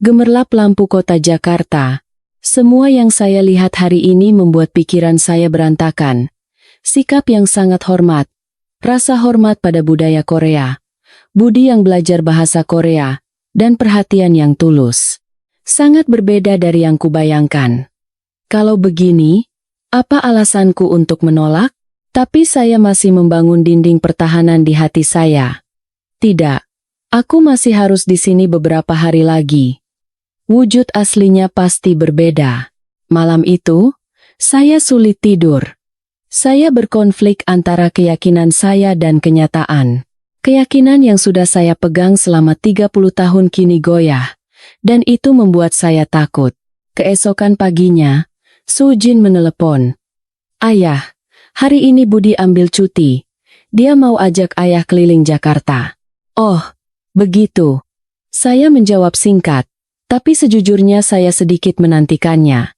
Gemerlap lampu kota Jakarta. Semua yang saya lihat hari ini membuat pikiran saya berantakan. Sikap yang sangat hormat, rasa hormat pada budaya Korea, Budi yang belajar bahasa Korea, dan perhatian yang tulus. Sangat berbeda dari yang kubayangkan. Kalau begini, apa alasanku untuk menolak? Tapi saya masih membangun dinding pertahanan di hati saya. Tidak, aku masih harus di sini beberapa hari lagi. Wujud aslinya pasti berbeda. Malam itu, saya sulit tidur. Saya berkonflik antara keyakinan saya dan kenyataan. Keyakinan yang sudah saya pegang selama 30 tahun kini goyah. Dan itu membuat saya takut. Keesokan paginya, Sujin menelepon. Ayah, hari ini Budi ambil cuti. Dia mau ajak ayah keliling Jakarta. Oh, begitu. Saya menjawab singkat. Tapi sejujurnya saya sedikit menantikannya.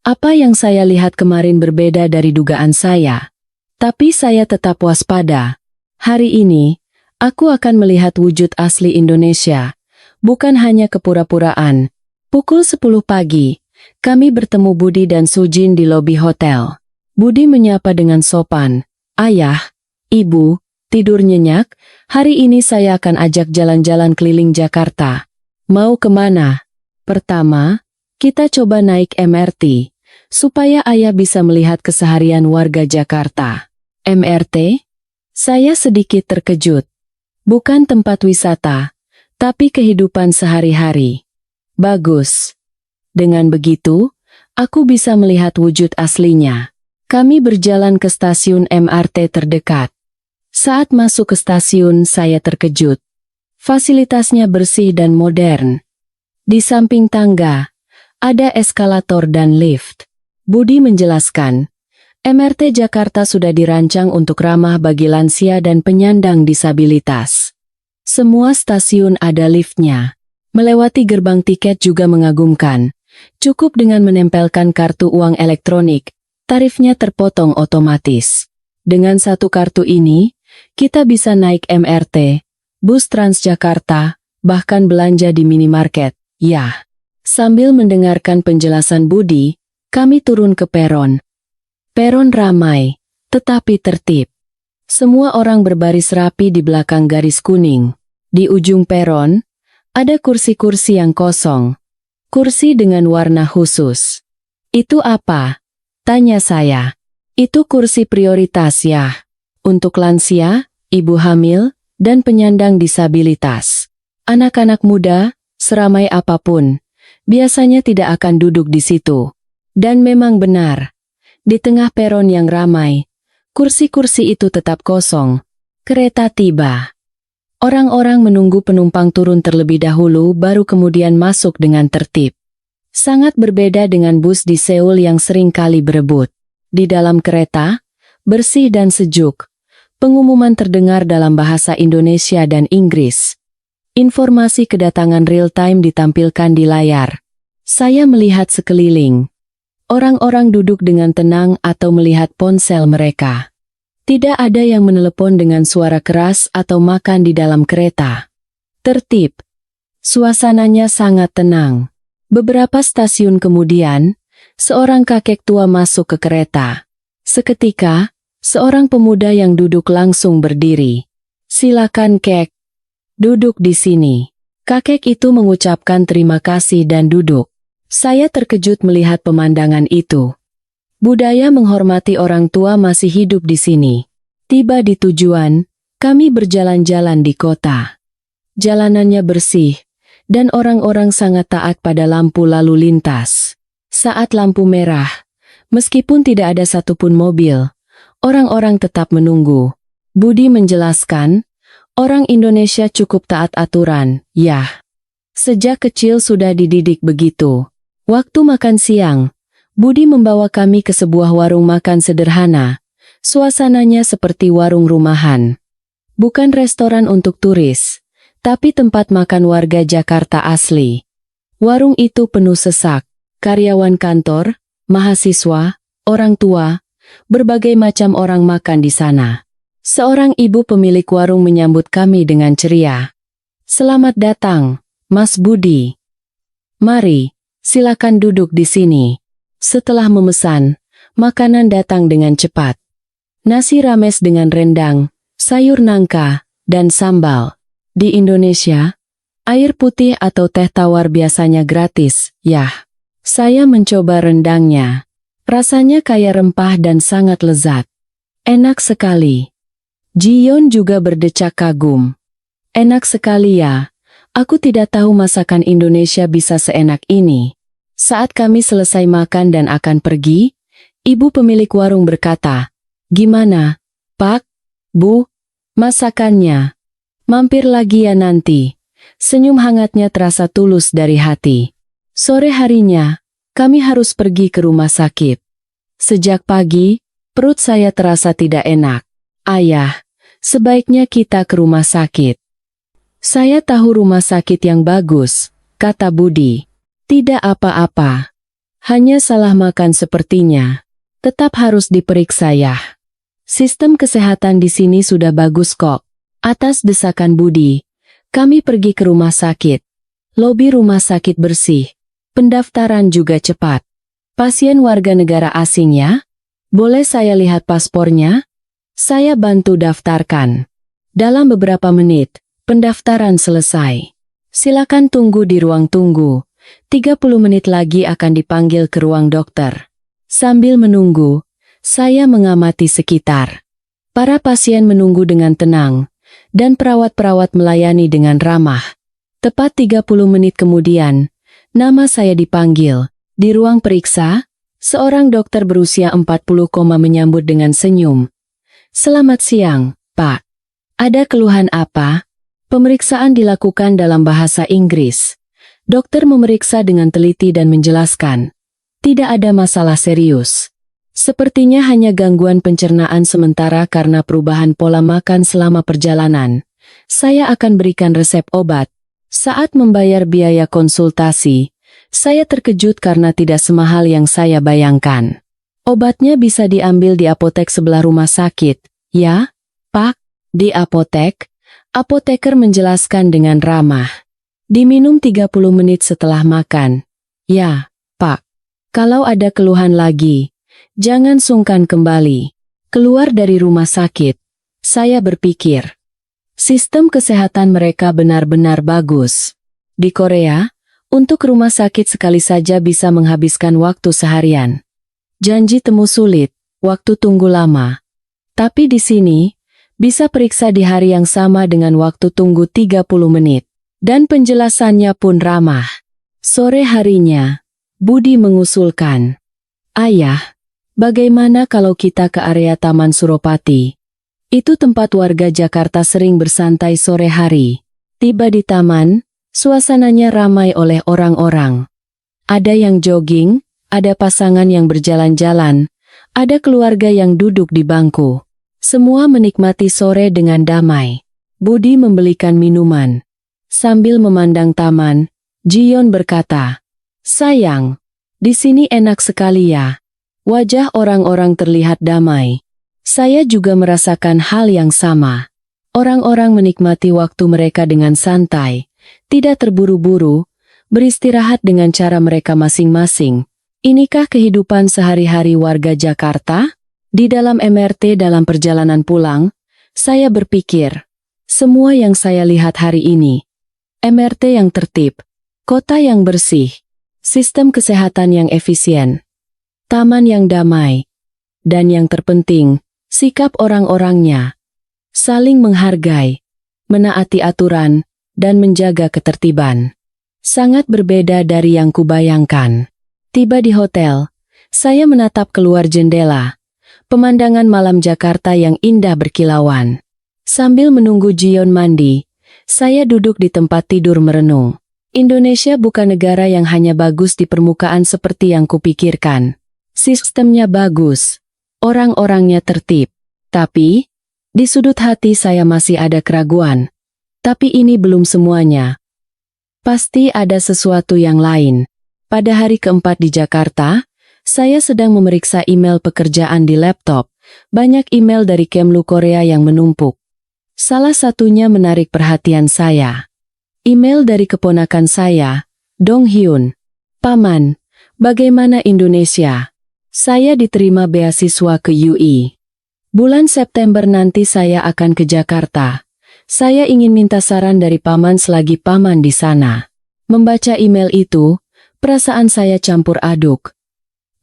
Apa yang saya lihat kemarin berbeda dari dugaan saya. Tapi saya tetap waspada. Hari ini, aku akan melihat wujud asli Indonesia. Bukan hanya kepura-puraan. Pukul 10 pagi, kami bertemu Budi dan Sujin di lobi hotel. Budi menyapa dengan sopan. Ayah, Ibu, tidur nyenyak? Hari ini saya akan ajak jalan-jalan keliling Jakarta. Mau kemana? Pertama, kita coba naik MRT. Supaya ayah bisa melihat keseharian warga Jakarta. MRT? Saya sedikit terkejut. Bukan tempat wisata, tapi kehidupan sehari-hari. Bagus. Dengan begitu, aku bisa melihat wujud aslinya. Kami berjalan ke stasiun MRT terdekat. Saat masuk ke stasiun, saya terkejut. Fasilitasnya bersih dan modern. Di samping tangga, ada eskalator dan lift. Budi menjelaskan, MRT Jakarta sudah dirancang untuk ramah bagi lansia dan penyandang disabilitas. Semua stasiun ada liftnya. Melewati gerbang tiket juga mengagumkan. Cukup dengan menempelkan kartu uang elektronik, tarifnya terpotong otomatis. Dengan satu kartu ini, kita bisa naik MRT, bus Transjakarta, bahkan belanja di minimarket. Ya. Sambil mendengarkan penjelasan Budi, kami turun ke peron. Peron ramai, tetapi tertib. Semua orang berbaris rapi di belakang garis kuning. Di ujung peron, ada kursi-kursi yang kosong. Kursi dengan warna khusus. Itu apa? Tanya saya. Itu kursi prioritas ya. Untuk lansia, ibu hamil, dan penyandang disabilitas. Anak-anak muda, seramai apapun, biasanya tidak akan duduk di situ. Dan memang benar. Di tengah peron yang ramai, kursi-kursi itu tetap kosong. Kereta tiba. Orang-orang menunggu penumpang turun terlebih dahulu baru kemudian masuk dengan tertib. Sangat berbeda dengan bus di Seoul yang sering kali berebut. Di dalam kereta, bersih dan sejuk. Pengumuman terdengar dalam bahasa Indonesia dan Inggris. Informasi kedatangan real-time ditampilkan di layar. Saya melihat sekeliling. Orang-orang duduk dengan tenang atau melihat ponsel mereka. Tidak ada yang menelepon dengan suara keras atau makan di dalam kereta. Tertib. Suasananya sangat tenang. Beberapa stasiun kemudian, seorang kakek tua masuk ke kereta. Seketika, seorang pemuda yang duduk langsung berdiri. Silakan kek. Duduk di sini. Kakek itu mengucapkan terima kasih dan duduk. Saya terkejut melihat pemandangan itu. Budaya menghormati orang tua masih hidup di sini. Tiba di tujuan, kami berjalan-jalan di kota. Jalanannya bersih, dan orang-orang sangat taat pada lampu lalu lintas. Saat lampu merah, meskipun tidak ada satupun mobil, orang-orang tetap menunggu. Budi menjelaskan, orang Indonesia cukup taat aturan, ya. Sejak kecil sudah dididik begitu. Waktu makan siang, Budi membawa kami ke sebuah warung makan sederhana. Suasananya seperti warung rumahan. Bukan restoran untuk turis, tapi tempat makan warga Jakarta asli. Warung itu penuh sesak, karyawan kantor, mahasiswa, orang tua, berbagai macam orang makan di sana. Seorang ibu pemilik warung menyambut kami dengan ceria. Selamat datang, Mas Budi. Mari. Silakan duduk di sini. Setelah memesan, makanan datang dengan cepat. Nasi rames dengan rendang, sayur nangka, dan sambal. Di Indonesia, air putih atau teh tawar biasanya gratis, ya. Saya mencoba rendangnya. Rasanya kaya rempah dan sangat lezat. Enak sekali. Jion juga berdecak kagum. Enak sekali ya. Aku tidak tahu masakan Indonesia bisa seenak ini. Saat kami selesai makan dan akan pergi, ibu pemilik warung berkata, "Gimana, Pak, Bu, masakannya? Mampir lagi ya nanti." Senyum hangatnya terasa tulus dari hati. Sore harinya, kami harus pergi ke rumah sakit. Sejak pagi, perut saya terasa tidak enak. Ayah, sebaiknya kita ke rumah sakit. Saya tahu rumah sakit yang bagus, kata Budi. Tidak apa-apa. Hanya salah makan sepertinya. Tetap harus diperiksa ya. Sistem kesehatan di sini sudah bagus kok. Atas desakan Budi, kami pergi ke rumah sakit. Lobi rumah sakit bersih. Pendaftaran juga cepat. Pasien warga negara asing ya? Boleh saya lihat paspornya? Saya bantu daftarkan. Dalam beberapa menit, pendaftaran selesai. Silakan tunggu di ruang tunggu. 30 menit lagi akan dipanggil ke ruang dokter. Sambil menunggu, saya mengamati sekitar. Para pasien menunggu dengan tenang, dan perawat-perawat melayani dengan ramah. Tepat 30 menit kemudian, nama saya dipanggil. Di ruang periksa, seorang dokter berusia 40 menyambut dengan senyum. "Selamat siang, Pak. Ada keluhan apa?" Pemeriksaan dilakukan dalam bahasa Inggris. Dokter memeriksa dengan teliti dan menjelaskan, "Tidak ada masalah serius. Sepertinya hanya gangguan pencernaan sementara karena perubahan pola makan selama perjalanan. Saya akan berikan resep obat." Saat membayar biaya konsultasi, saya terkejut karena tidak semahal yang saya bayangkan. "Obatnya bisa diambil di apotek sebelah rumah sakit, ya, Pak?" "Di apotek?" Apoteker menjelaskan dengan ramah. "Diminum 30 menit setelah makan." "Ya, Pak. Kalau ada keluhan lagi, jangan sungkan kembali." Keluar dari rumah sakit, saya berpikir, sistem kesehatan mereka benar-benar bagus. Di Korea, untuk rumah sakit sekali saja bisa menghabiskan waktu seharian. Janji temu sulit, waktu tunggu lama. Tapi di sini, bisa periksa di hari yang sama dengan waktu tunggu 30 menit. Dan penjelasannya pun ramah. Sore harinya, Budi mengusulkan, "Ayah, bagaimana kalau kita ke area Taman Suropati? Itu tempat warga Jakarta sering bersantai sore hari." Tiba di taman, suasananya ramai oleh orang-orang. Ada yang jogging, ada pasangan yang berjalan-jalan, ada keluarga yang duduk di bangku. Semua menikmati sore dengan damai. Budi membelikan minuman. Sambil memandang taman, Jion berkata, "Sayang, di sini enak sekali ya." Wajah orang-orang terlihat damai. Saya juga merasakan hal yang sama. Orang-orang menikmati waktu mereka dengan santai, tidak terburu-buru, beristirahat dengan cara mereka masing-masing. Inikah kehidupan sehari-hari warga Jakarta? Di dalam MRT dalam perjalanan pulang, saya berpikir, semua yang saya lihat hari ini, MRT yang tertib, kota yang bersih, sistem kesehatan yang efisien, taman yang damai, dan yang terpenting, sikap orang-orangnya, saling menghargai, menaati aturan, dan menjaga ketertiban. Sangat berbeda dari yang kubayangkan. Tiba di hotel, saya menatap keluar jendela. Pemandangan malam Jakarta yang indah berkilauan. Sambil menunggu Jion mandi, saya duduk di tempat tidur merenung. Indonesia bukan negara yang hanya bagus di permukaan seperti yang kupikirkan. Sistemnya bagus, orang-orangnya tertib. Tapi, di sudut hati saya masih ada keraguan. Tapi ini belum semuanya. Pasti ada sesuatu yang lain. Pada hari keempat di Jakarta, saya sedang memeriksa email pekerjaan di laptop. Banyak email dari Kemlu Korea yang menumpuk. Salah satunya menarik perhatian saya. Email dari keponakan saya, Dong Hyun. "Paman, bagaimana Indonesia? Saya diterima beasiswa ke UI. Bulan September nanti saya akan ke Jakarta. Saya ingin minta saran dari Paman selagi Paman di sana." Membaca email itu, perasaan saya campur aduk.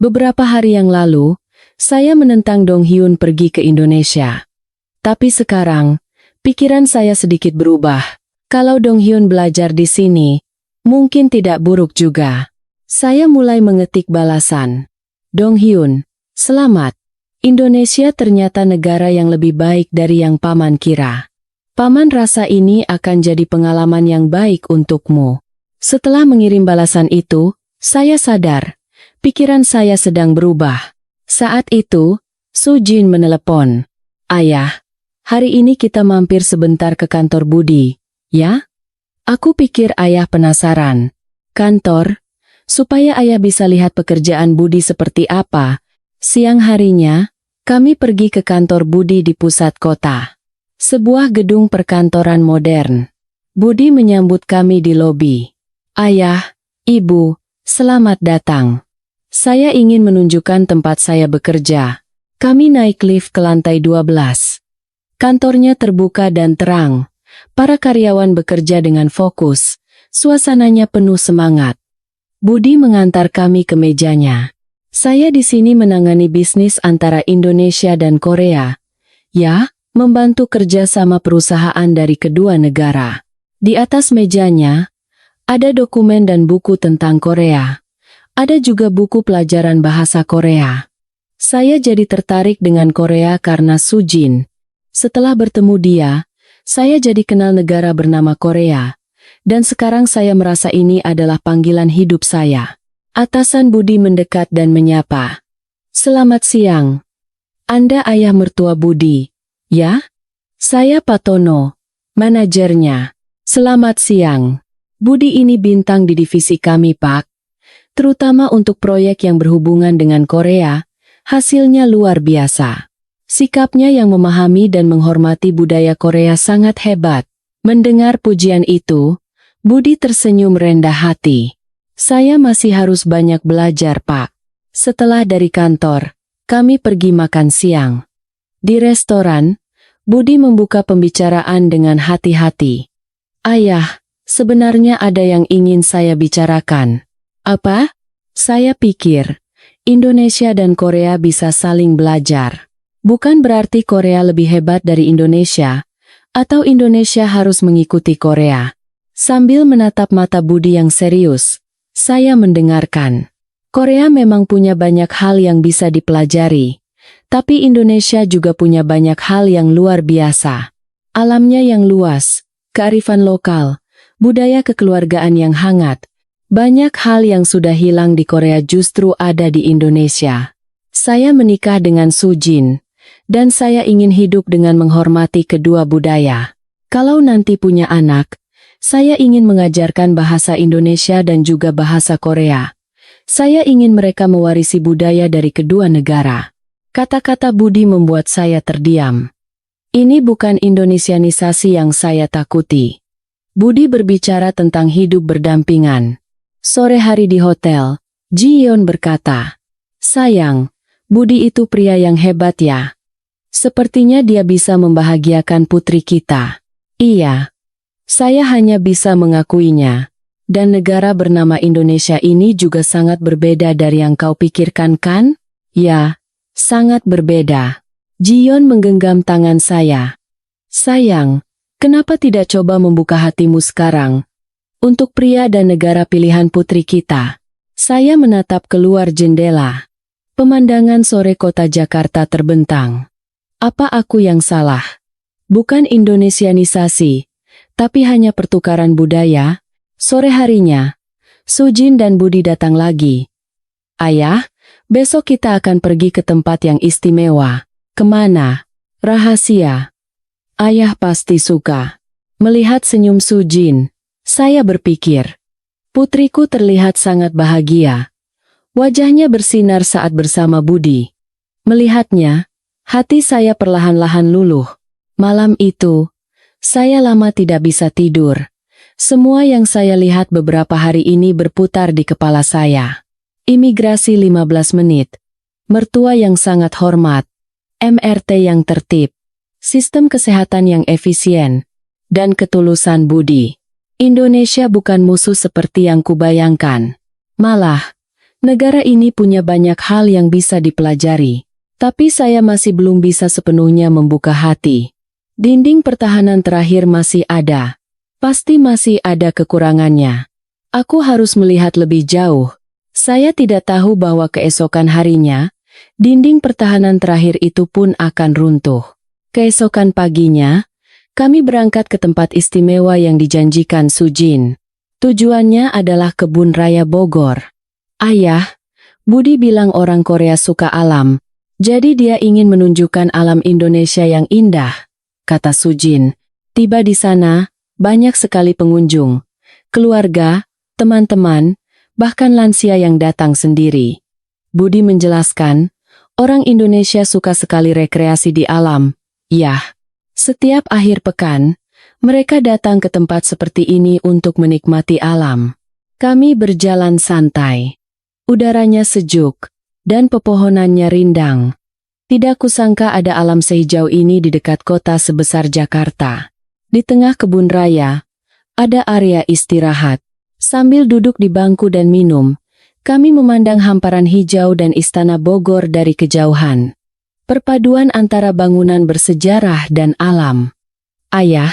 Beberapa hari yang lalu, saya menentang Dong Hyun pergi ke Indonesia. Tapi sekarang, pikiran saya sedikit berubah. Kalau Dong Hyun belajar di sini, mungkin tidak buruk juga. Saya mulai mengetik balasan. "Dong Hyun, selamat. Indonesia ternyata negara yang lebih baik dari yang Paman kira. Paman rasa ini akan jadi pengalaman yang baik untukmu." Setelah mengirim balasan itu, saya sadar. Pikiran saya sedang berubah. Saat itu, Su Jin menelepon. "Ayah, hari ini kita mampir sebentar ke kantor Budi, ya?" Aku pikir ayah penasaran. "Kantor? Supaya ayah bisa lihat pekerjaan Budi seperti apa." Siang harinya, kami pergi ke kantor Budi di pusat kota. Sebuah gedung perkantoran modern. Budi menyambut kami di lobi. "Ayah, Ibu, selamat datang. Saya ingin menunjukkan tempat saya bekerja." Kami naik lift ke lantai 12. Kantornya terbuka dan terang. Para karyawan bekerja dengan fokus. Suasananya penuh semangat. Budi mengantar kami ke mejanya. "Saya di sini menangani bisnis antara Indonesia dan Korea. Ya, membantu kerja sama perusahaan dari kedua negara. Di atas mejanya, ada dokumen dan buku tentang Korea. Ada juga buku pelajaran bahasa Korea. Saya jadi tertarik dengan Korea karena Sujin. Setelah bertemu dia, saya jadi kenal negara bernama Korea. Dan sekarang saya merasa ini adalah panggilan hidup saya. Atasan Budi mendekat dan menyapa. Selamat siang. Anda ayah mertua Budi, ya? Saya Pak Tono, manajernya. Selamat siang. Budi ini bintang di divisi kami, Pak. Terutama untuk proyek yang berhubungan dengan Korea, hasilnya luar biasa. Sikapnya yang memahami dan menghormati budaya Korea sangat hebat. Mendengar pujian itu, Budi tersenyum rendah hati. Saya masih harus banyak belajar, Pak. Setelah dari kantor, kami pergi makan siang. Di restoran, Budi membuka pembicaraan dengan hati-hati. Ayah, sebenarnya ada yang ingin saya bicarakan. Apa? Saya pikir, Indonesia dan Korea bisa saling belajar. Bukan berarti Korea lebih hebat dari Indonesia, atau Indonesia harus mengikuti Korea. Sambil menatap mata Budi yang serius, saya mendengarkan. Korea memang punya banyak hal yang bisa dipelajari, tapi Indonesia juga punya banyak hal yang luar biasa. Alamnya yang luas, kearifan lokal, budaya kekeluargaan yang hangat. Banyak hal yang sudah hilang di Korea justru ada di Indonesia. Saya menikah dengan Sujin, dan saya ingin hidup dengan menghormati kedua budaya. Kalau nanti punya anak, saya ingin mengajarkan bahasa Indonesia dan juga bahasa Korea. Saya ingin mereka mewarisi budaya dari kedua negara. Kata-kata Budi membuat saya terdiam. Ini bukan Indonesianisasi yang saya takuti. Budi berbicara tentang hidup berdampingan. Sore hari di hotel, Ji Yeon berkata, "Sayang, Budi itu pria yang hebat ya. Sepertinya dia bisa membahagiakan putri kita." Iya. Saya hanya bisa mengakuinya. Dan negara bernama Indonesia ini juga sangat berbeda dari yang kau pikirkan, kan? Ya, sangat berbeda. Jion menggenggam tangan saya. Sayang, kenapa tidak coba membuka hatimu sekarang? Untuk pria dan negara pilihan putri kita. Saya menatap keluar jendela. Pemandangan sore kota Jakarta terbentang. Apa aku yang salah? Bukan Indonesianisasi, tapi hanya pertukaran budaya. Sore harinya, Sujin dan Budi datang lagi. Ayah, besok kita akan pergi ke tempat yang istimewa. Kemana? Rahasia. Ayah pasti suka. Melihat senyum Sujin, saya berpikir, putriku terlihat sangat bahagia. Wajahnya bersinar saat bersama Budi. Melihatnya, hati saya perlahan-lahan luluh. Malam itu, saya lama tidak bisa tidur. Semua yang saya lihat beberapa hari ini berputar di kepala saya. Imigrasi 15 menit. Mertua yang sangat hormat. MRT yang tertib. Sistem kesehatan yang efisien. Dan ketulusan Budi. Indonesia bukan musuh seperti yang kubayangkan. Malah, negara ini punya banyak hal yang bisa dipelajari. Tapi saya masih belum bisa sepenuhnya membuka hati. Dinding pertahanan terakhir masih ada. Pasti masih ada kekurangannya. Aku harus melihat lebih jauh. Saya tidak tahu bahwa keesokan harinya, dinding pertahanan terakhir itu pun akan runtuh. Keesokan paginya, kami berangkat ke tempat istimewa yang dijanjikan Sujin. Tujuannya adalah Kebun Raya Bogor. Ayah, Budi bilang orang Korea suka alam, jadi dia ingin menunjukkan alam Indonesia yang indah. Kata Sujin. Tiba di sana, banyak sekali pengunjung, keluarga, teman-teman, bahkan lansia yang datang sendiri. Budi menjelaskan, orang Indonesia suka sekali rekreasi di alam. Yah, setiap akhir pekan, mereka datang ke tempat seperti ini untuk menikmati alam. Kami berjalan santai. Udaranya sejuk, dan pepohonannya rindang. Tidak kusangka ada alam sehijau ini di dekat kota sebesar Jakarta. Di tengah kebun raya, ada area istirahat. Sambil duduk di bangku dan minum, kami memandang hamparan hijau dan istana Bogor dari kejauhan. Perpaduan antara bangunan bersejarah dan alam. Ayah,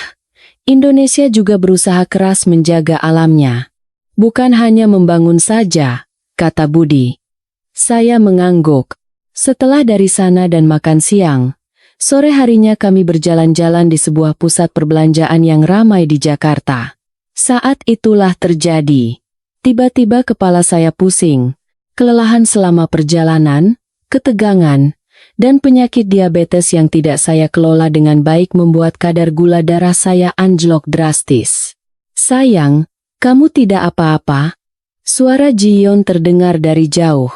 Indonesia juga berusaha keras menjaga alamnya. Bukan hanya membangun saja, kata Budi. Saya mengangguk. Setelah dari sana dan makan siang, sore harinya kami berjalan-jalan di sebuah pusat perbelanjaan yang ramai di Jakarta. Saat itulah terjadi. Tiba-tiba kepala saya pusing, kelelahan selama perjalanan, ketegangan, dan penyakit diabetes yang tidak saya kelola dengan baik membuat kadar gula darah saya anjlok drastis. Sayang, kamu tidak apa-apa? Suara Jion terdengar dari jauh.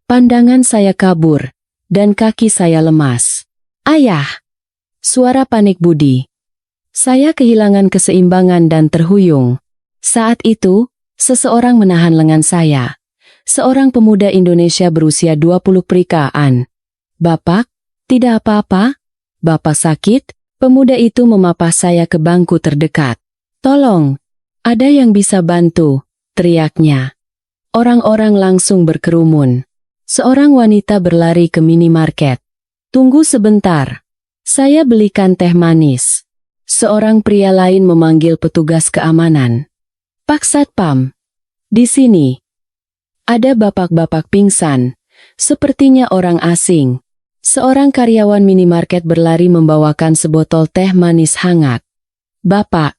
Pandangan saya kabur, dan kaki saya lemas. Ayah! Suara panik Budi. Saya kehilangan keseimbangan dan terhuyung. Saat itu, seseorang menahan lengan saya. Seorang pemuda Indonesia berusia 20 perikaan. Bapak, tidak apa-apa? Bapak sakit? Pemuda itu memapah saya ke bangku terdekat. Tolong, ada yang bisa bantu, teriaknya. Orang-orang langsung berkerumun. Seorang wanita berlari ke minimarket. Tunggu sebentar. Saya belikan teh manis. Seorang pria lain memanggil petugas keamanan. Pak Satpam. Di sini. Ada bapak-bapak pingsan. Sepertinya orang asing. Seorang karyawan minimarket berlari membawakan sebotol teh manis hangat. Bapak,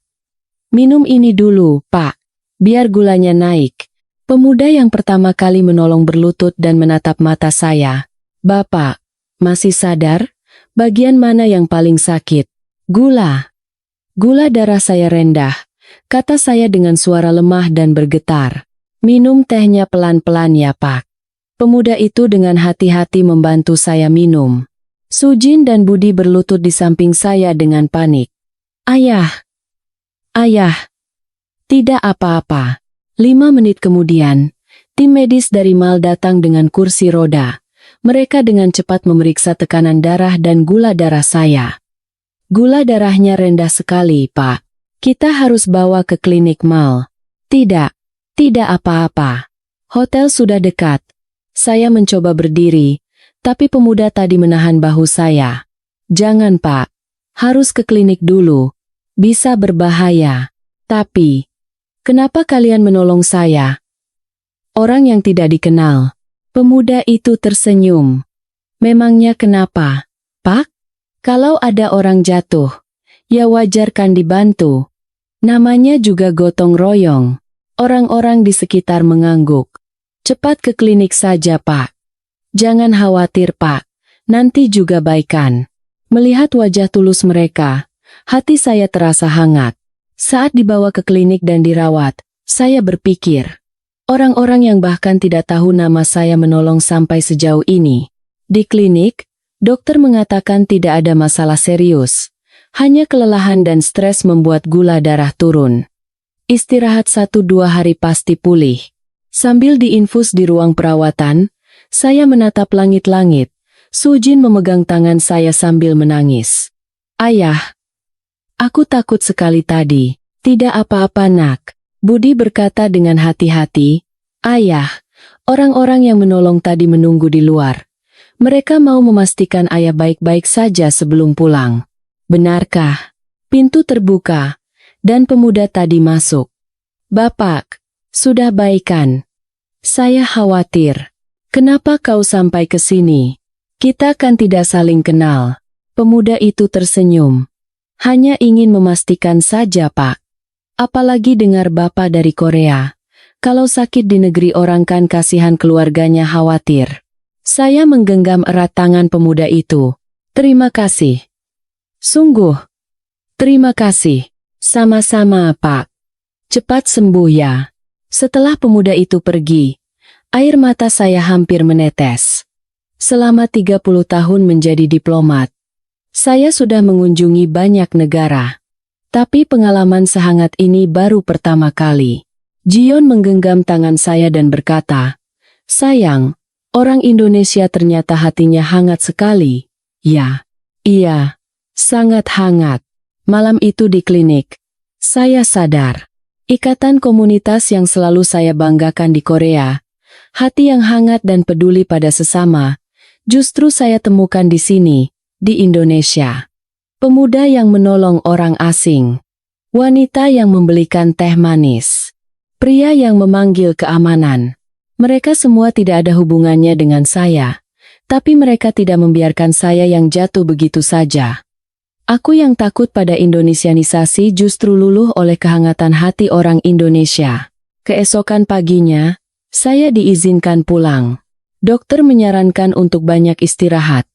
minum ini dulu, Pak. Biar gulanya naik. Pemuda yang pertama kali menolong berlutut dan menatap mata saya. Bapak, masih sadar? Bagian mana yang paling sakit? Gula. Gula darah saya rendah, kata saya dengan suara lemah dan bergetar. Minum tehnya pelan-pelan ya, Pak. Pemuda itu dengan hati-hati membantu saya minum. Sujin dan Budi berlutut di samping saya dengan panik. Ayah! Ayah! Tidak apa-apa. 5 menit kemudian, tim medis dari MAL datang dengan kursi roda. Mereka dengan cepat memeriksa tekanan darah dan gula darah saya. Gula darahnya rendah sekali, Pak. Kita harus bawa ke klinik MAL. Tidak apa-apa. Hotel sudah dekat. Saya mencoba berdiri, tapi pemuda tadi menahan bahu saya. Jangan, Pak. Harus ke klinik dulu. Bisa berbahaya. Tapi, kenapa kalian menolong saya? Orang yang tidak dikenal. Pemuda itu tersenyum. Memangnya kenapa, Pak? Kalau ada orang jatuh, ya wajar kan dibantu. Namanya juga gotong royong. Orang-orang di sekitar mengangguk. Cepat ke klinik saja, Pak. Jangan khawatir, Pak. Nanti juga baikan. Melihat wajah tulus mereka, hati saya terasa hangat. Saat dibawa ke klinik dan dirawat, saya berpikir, orang-orang yang bahkan tidak tahu nama saya menolong sampai sejauh ini. Di klinik, dokter mengatakan tidak ada masalah serius. Hanya kelelahan dan stres membuat gula darah turun. Istirahat 1-2 hari pasti pulih. Sambil diinfus di ruang perawatan, saya menatap langit-langit. Sujin memegang tangan saya sambil menangis. Ayah, aku takut sekali tadi. Tidak apa-apa, Nak. Budi berkata dengan hati-hati. Ayah, orang-orang yang menolong tadi menunggu di luar. Mereka mau memastikan ayah baik-baik saja sebelum pulang. Benarkah? Pintu terbuka, dan pemuda tadi masuk. Bapak, sudah baikan. Saya khawatir. Kenapa kau sampai ke sini? Kita kan tidak saling kenal. Pemuda itu tersenyum. Hanya ingin memastikan saja, Pak. Apalagi dengar Bapak dari Korea. Kalau sakit di negeri orang kan kasihan keluarganya khawatir. Saya menggenggam erat tangan pemuda itu. Terima kasih. Sungguh. Terima kasih. Sama-sama, Pak. Cepat sembuh ya. Setelah pemuda itu pergi, air mata saya hampir menetes. Selama 30 tahun menjadi diplomat, saya sudah mengunjungi banyak negara. Tapi pengalaman sehangat ini baru pertama kali. Jion menggenggam tangan saya dan berkata, sayang, orang Indonesia ternyata hatinya hangat sekali. Ya, iya, sangat hangat. Malam itu di klinik, saya sadar. Ikatan komunitas yang selalu saya banggakan di Korea, hati yang hangat dan peduli pada sesama, Justru saya temukan di sini, di Indonesia. Pemuda yang menolong orang asing. Wanita yang membelikan teh manis. Pria yang memanggil keamanan. Mereka semua tidak ada hubungannya dengan saya. Tapi mereka tidak membiarkan saya yang jatuh begitu saja. Aku yang takut pada Indonesianisasi justru luluh oleh kehangatan hati orang Indonesia. Keesokan paginya, saya diizinkan pulang. Dokter menyarankan untuk banyak istirahat.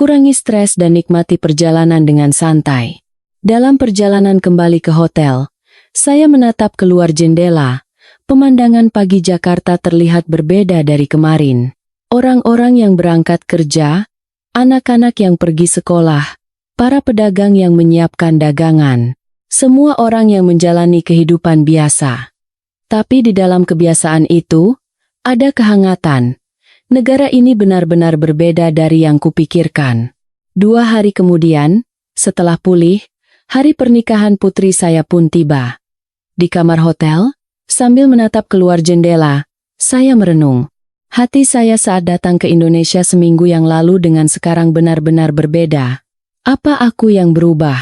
Kurangi stres dan nikmati perjalanan dengan santai. Dalam perjalanan kembali ke hotel, saya menatap keluar jendela. Pemandangan pagi Jakarta terlihat berbeda dari kemarin. Orang-orang yang berangkat kerja, anak-anak yang pergi sekolah, para pedagang yang menyiapkan dagangan. Semua orang yang menjalani kehidupan biasa. Tapi di dalam kebiasaan itu, ada kehangatan. Negara ini benar-benar berbeda dari yang kupikirkan. 2 hari kemudian, setelah pulih, hari pernikahan putri saya pun tiba. Di kamar hotel, sambil menatap keluar jendela, saya merenung. Hati saya saat datang ke Indonesia seminggu yang lalu dengan sekarang benar-benar berbeda. Apa aku yang berubah?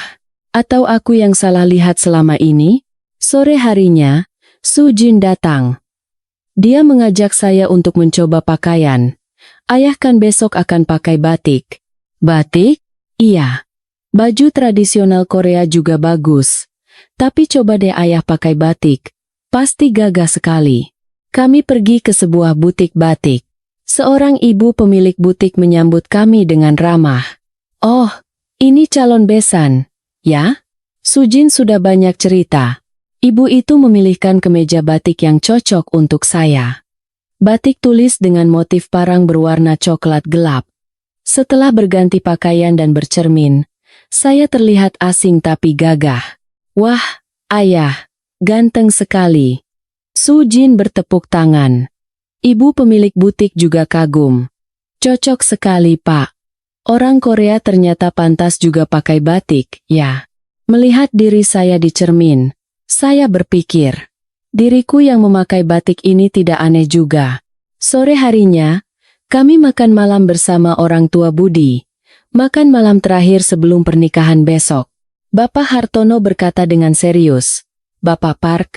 Atau aku yang salah lihat selama ini? Sore harinya, Su Jin datang. Dia mengajak saya untuk mencoba pakaian. Ayah kan besok akan pakai batik. Batik? Iya. Baju tradisional Korea juga bagus. Tapi coba deh ayah pakai batik. Pasti gagah sekali. Kami pergi ke sebuah butik batik. Seorang ibu pemilik butik menyambut kami dengan ramah. Oh, ini calon besan, ya? Sujin sudah banyak cerita. Ibu itu memilihkan kemeja batik yang cocok untuk saya. Batik tulis dengan motif parang berwarna coklat gelap. Setelah berganti pakaian dan bercermin, saya terlihat asing tapi gagah. Wah, ayah, ganteng sekali. Su Jin bertepuk tangan. Ibu pemilik butik juga kagum. Cocok sekali, Pak. Orang Korea ternyata pantas juga pakai batik, ya. Melihat diri saya di cermin, saya berpikir, diriku yang memakai batik ini tidak aneh juga. Sore harinya, kami makan malam bersama orang tua Budi. Makan malam terakhir sebelum pernikahan besok. Bapak Hartono berkata dengan serius, Bapak Park,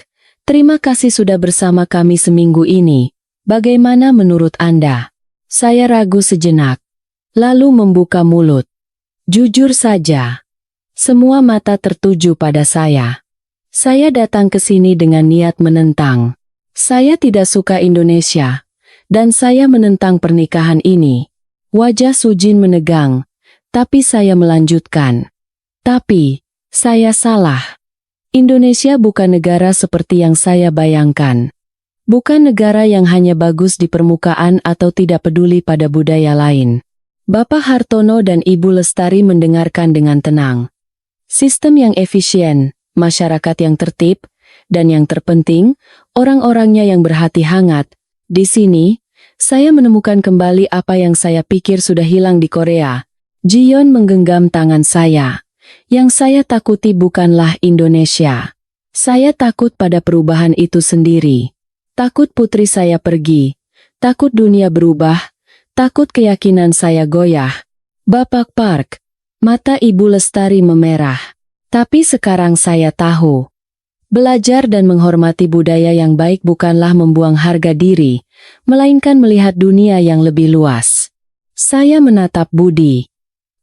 terima kasih sudah bersama kami seminggu ini. Bagaimana menurut Anda? Saya ragu sejenak, lalu membuka mulut. Jujur saja, semua mata tertuju pada saya. Saya datang ke sini dengan niat menentang. Saya tidak suka Indonesia, dan saya menentang pernikahan ini. Wajah Sujin menegang, tapi saya melanjutkan. Tapi, saya salah. Indonesia bukan negara seperti yang saya bayangkan. Bukan negara yang hanya bagus di permukaan atau tidak peduli pada budaya lain. Bapak Hartono dan Ibu Lestari mendengarkan dengan tenang. Sistem yang efisien, masyarakat yang tertib, dan yang terpenting, orang-orangnya yang berhati hangat. Di sini, saya menemukan kembali apa yang saya pikir sudah hilang di Korea. Jiyeon menggenggam tangan saya. Yang saya takuti bukanlah Indonesia. Saya takut pada perubahan itu sendiri. Takut putri saya pergi. Takut dunia berubah. Takut keyakinan saya goyah. Bapak Park, mata Ibu Lestari memerah. Tapi sekarang saya tahu. Belajar dan menghormati budaya yang baik bukanlah membuang harga diri, melainkan melihat dunia yang lebih luas. Saya menatap Budi.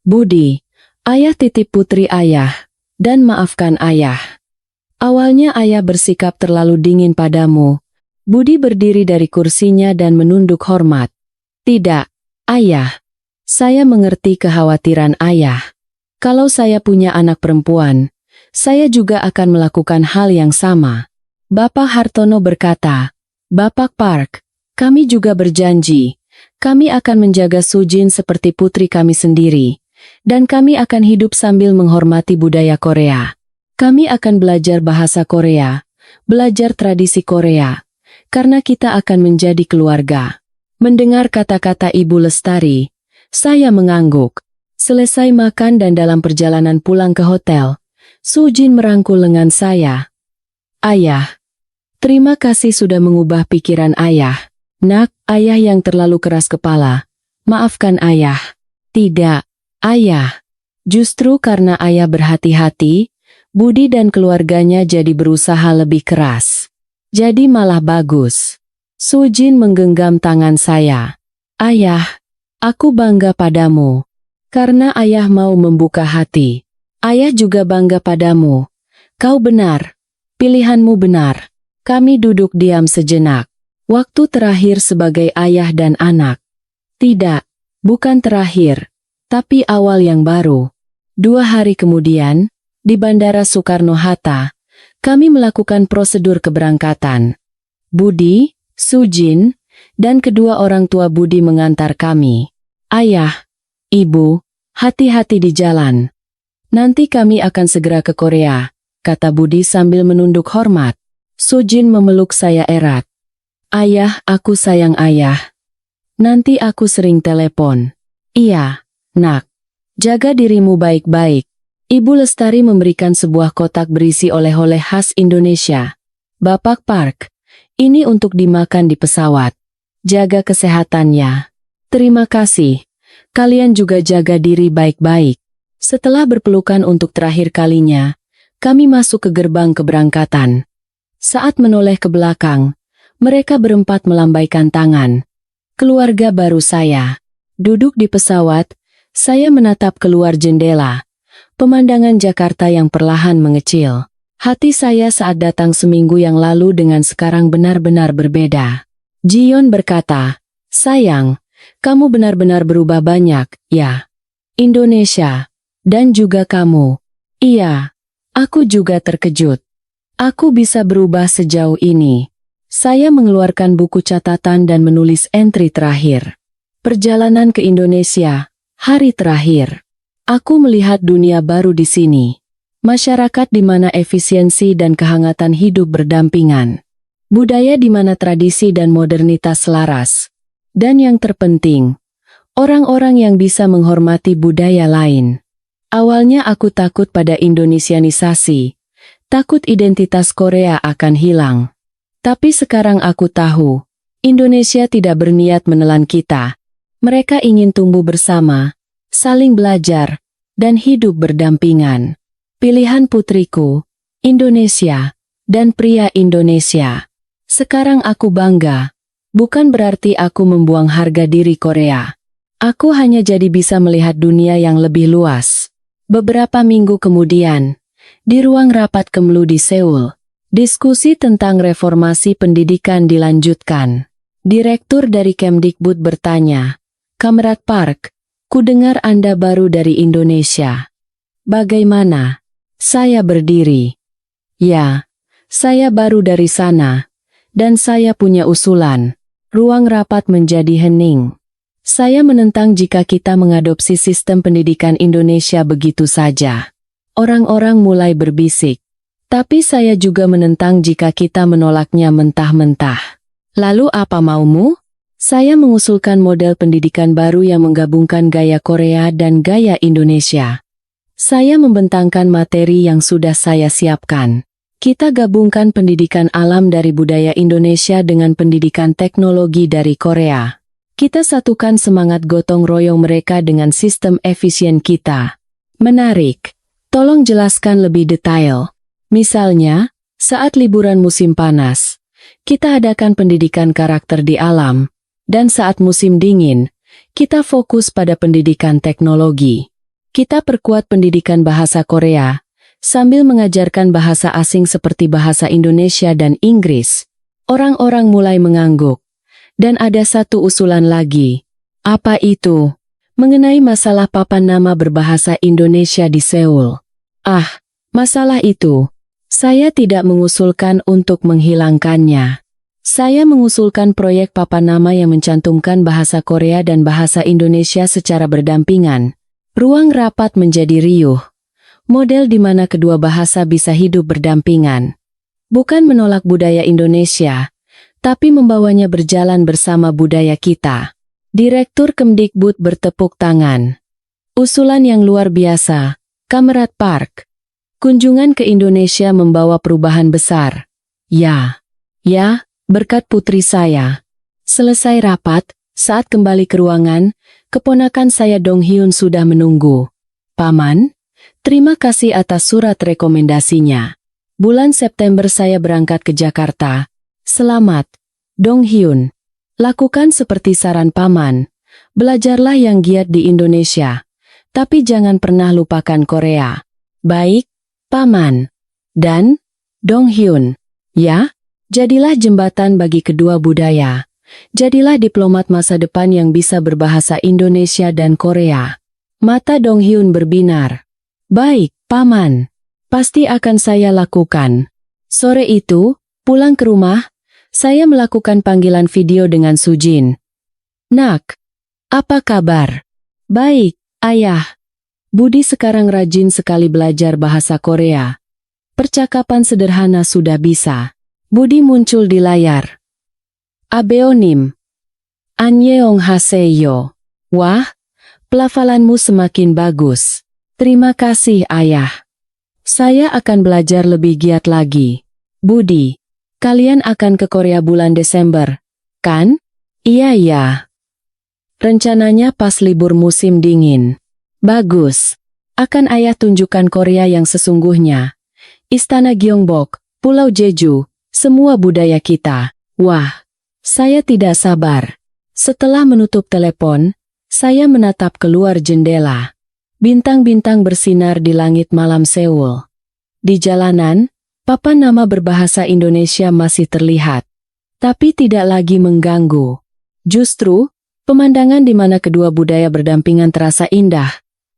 Budi, ayah titip putri ayah, dan maafkan ayah. Awalnya ayah bersikap terlalu dingin padamu. Budi berdiri dari kursinya dan menunduk hormat. Tidak, ayah. Saya mengerti kekhawatiran ayah. Kalau saya punya anak perempuan, saya juga akan melakukan hal yang sama. Bapak Hartono berkata, Bapak Park, kami juga berjanji, kami akan menjaga Sujin seperti putri kami sendiri, dan kami akan hidup sambil menghormati budaya Korea. Kami akan belajar bahasa Korea, belajar tradisi Korea, karena kita akan menjadi keluarga. Mendengar kata-kata Ibu Lestari, saya mengangguk. Selesai makan dan dalam perjalanan pulang ke hotel, Sujin merangkul lengan saya. Ayah, terima kasih sudah mengubah pikiran ayah. Nak, ayah yang terlalu keras kepala. Maafkan ayah. Tidak, ayah. Justru karena ayah berhati-hati, Budi dan keluarganya jadi berusaha lebih keras. Jadi malah bagus. Sujin menggenggam tangan saya. Ayah, aku bangga padamu. Karena ayah mau membuka hati. Ayah juga bangga padamu. Kau benar. Pilihanmu benar. Kami duduk diam sejenak. Waktu terakhir sebagai ayah dan anak. Tidak, bukan terakhir, tapi awal yang baru. 2 hari kemudian, di Bandara Soekarno-Hatta, kami melakukan prosedur keberangkatan. Budi, Sujin, dan kedua orang tua Budi mengantar kami. Ayah, ibu, hati-hati di jalan. Nanti kami akan segera ke Korea, kata Budi sambil menunduk hormat. Sujin memeluk saya erat. Ayah, aku sayang ayah. Nanti aku sering telepon. Iya, nak. Jaga dirimu baik-baik. Ibu Lestari memberikan sebuah kotak berisi oleh-oleh khas Indonesia. Bapak Park, ini untuk dimakan di pesawat. Jaga kesehatannya. Terima kasih. Kalian juga jaga diri baik-baik. Setelah berpelukan untuk terakhir kalinya, kami masuk ke gerbang keberangkatan. Saat menoleh ke belakang, mereka berempat melambaikan tangan. Keluarga baru saya. Duduk di pesawat, saya menatap keluar jendela. Pemandangan Jakarta yang perlahan mengecil. Hati saya saat datang seminggu yang lalu dengan sekarang benar-benar berbeda. Jion berkata, sayang, kamu benar-benar berubah banyak, ya. Indonesia. Dan juga kamu. Iya, aku juga terkejut. Aku bisa berubah sejauh ini. Saya mengeluarkan buku catatan dan menulis entry terakhir. Perjalanan ke Indonesia, hari terakhir. Aku melihat dunia baru di sini. Masyarakat di mana efisiensi dan kehangatan hidup berdampingan. Budaya di mana tradisi dan modernitas selaras. Dan yang terpenting, orang-orang yang bisa menghormati budaya lain. Awalnya aku takut pada Indonesianisasi. Takut identitas Korea akan hilang. Tapi sekarang aku tahu, Indonesia tidak berniat menelan kita. Mereka ingin tumbuh bersama, saling belajar, dan hidup berdampingan. Pilihan putriku, Indonesia, dan pria Indonesia. Sekarang aku bangga, bukan berarti aku membuang harga diri Korea. Aku hanya jadi bisa melihat dunia yang lebih luas. Beberapa minggu kemudian, di ruang rapat Kemlu di Seoul, diskusi tentang reformasi pendidikan dilanjutkan. Direktur dari Kemdikbud bertanya, Kamrat Park, kudengar Anda baru dari Indonesia. Bagaimana? Saya berdiri. Ya, saya baru dari sana. Dan saya punya usulan. Ruang rapat menjadi hening. Saya menentang jika kita mengadopsi sistem pendidikan Indonesia begitu saja. Orang-orang mulai berbisik. Tapi saya juga menentang jika kita menolaknya mentah-mentah. Lalu apa maumu? Saya mengusulkan model pendidikan baru yang menggabungkan gaya Korea dan gaya Indonesia. Saya membentangkan materi yang sudah saya siapkan. Kita gabungkan pendidikan alam dari budaya Indonesia dengan pendidikan teknologi dari Korea. Kita satukan semangat gotong royong mereka dengan sistem efisien kita. Menarik. Tolong jelaskan lebih detail. Misalnya, saat liburan musim panas, kita adakan pendidikan karakter di alam, dan saat musim dingin, kita fokus pada pendidikan teknologi. Kita perkuat pendidikan bahasa Korea, sambil mengajarkan bahasa asing seperti bahasa Indonesia dan Inggris. Orang-orang mulai mengangguk. Dan ada satu usulan lagi. Apa itu? Mengenai masalah papan nama berbahasa Indonesia di Seoul. Masalah itu. Saya tidak mengusulkan untuk menghilangkannya. Saya mengusulkan proyek papan nama yang mencantumkan bahasa Korea dan bahasa Indonesia secara berdampingan. Ruang rapat menjadi riuh. Model di mana kedua bahasa bisa hidup berdampingan. Bukan menolak budaya Indonesia, tapi membawanya berjalan bersama budaya kita. Direktur Kemdikbud bertepuk tangan. Usulan yang luar biasa, Kamrat Park. Kunjungan ke Indonesia membawa perubahan besar. Ya, berkat putri saya. Selesai rapat, saat kembali ke ruangan, keponakan saya Dong Hyun sudah menunggu. Paman, terima kasih atas surat rekomendasinya. Bulan September saya berangkat ke Jakarta. Selamat, Dong Hyun. Lakukan seperti saran Paman. Belajarlah yang giat di Indonesia. Tapi jangan pernah lupakan Korea. Baik, Paman. Dan, Dong Hyun. Ya, jadilah jembatan bagi kedua budaya. Jadilah diplomat masa depan yang bisa berbahasa Indonesia dan Korea. Mata Dong Hyun berbinar. Baik, Paman. Pasti akan saya lakukan. Sore itu, pulang ke rumah, saya melakukan panggilan video dengan Sujin. Nak, apa kabar? Baik, Ayah. Budi sekarang rajin sekali belajar bahasa Korea. Percakapan sederhana sudah bisa. Budi muncul di layar. Abeonim. Annyeonghaseyo. Wah, pelafalanmu semakin bagus. Terima kasih, Ayah. Saya akan belajar lebih giat lagi. Budi, kalian akan ke Korea bulan Desember, kan? Iya. Rencananya pas libur musim dingin. Bagus. Akan Ayah tunjukkan Korea yang sesungguhnya. Istana Gyeongbok, Pulau Jeju, semua budaya kita. Wah, saya tidak sabar. Setelah menutup telepon, saya menatap keluar jendela. Bintang-bintang bersinar di langit malam Seoul. Di jalanan, papan nama berbahasa Indonesia masih terlihat. Tapi tidak lagi mengganggu. Justru, pemandangan di mana kedua budaya berdampingan terasa indah.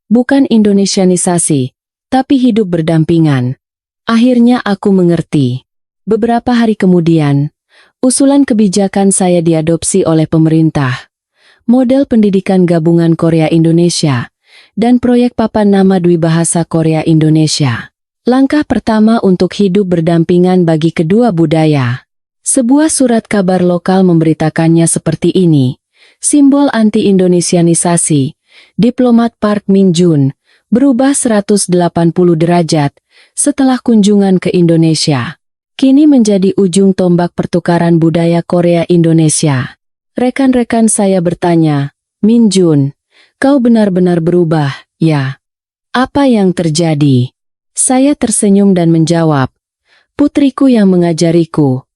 Bukan Indonesianisasi, tapi hidup berdampingan. Akhirnya aku mengerti. Beberapa hari kemudian, usulan kebijakan saya diadopsi oleh pemerintah. Model pendidikan gabungan Korea-Indonesia, dan proyek papan nama Dwibahasa Korea-Indonesia. Langkah pertama untuk hidup berdampingan bagi kedua budaya. Sebuah surat kabar lokal memberitakannya seperti ini. Simbol anti-Indonesianisasi, diplomat Park Min-jun, berubah 180 derajat setelah kunjungan ke Indonesia. Kini menjadi ujung tombak pertukaran budaya Korea-Indonesia. Rekan-rekan saya bertanya, Min-jun, kau benar-benar berubah, ya? Apa yang terjadi? Saya tersenyum dan menjawab, putriku yang mengajariku.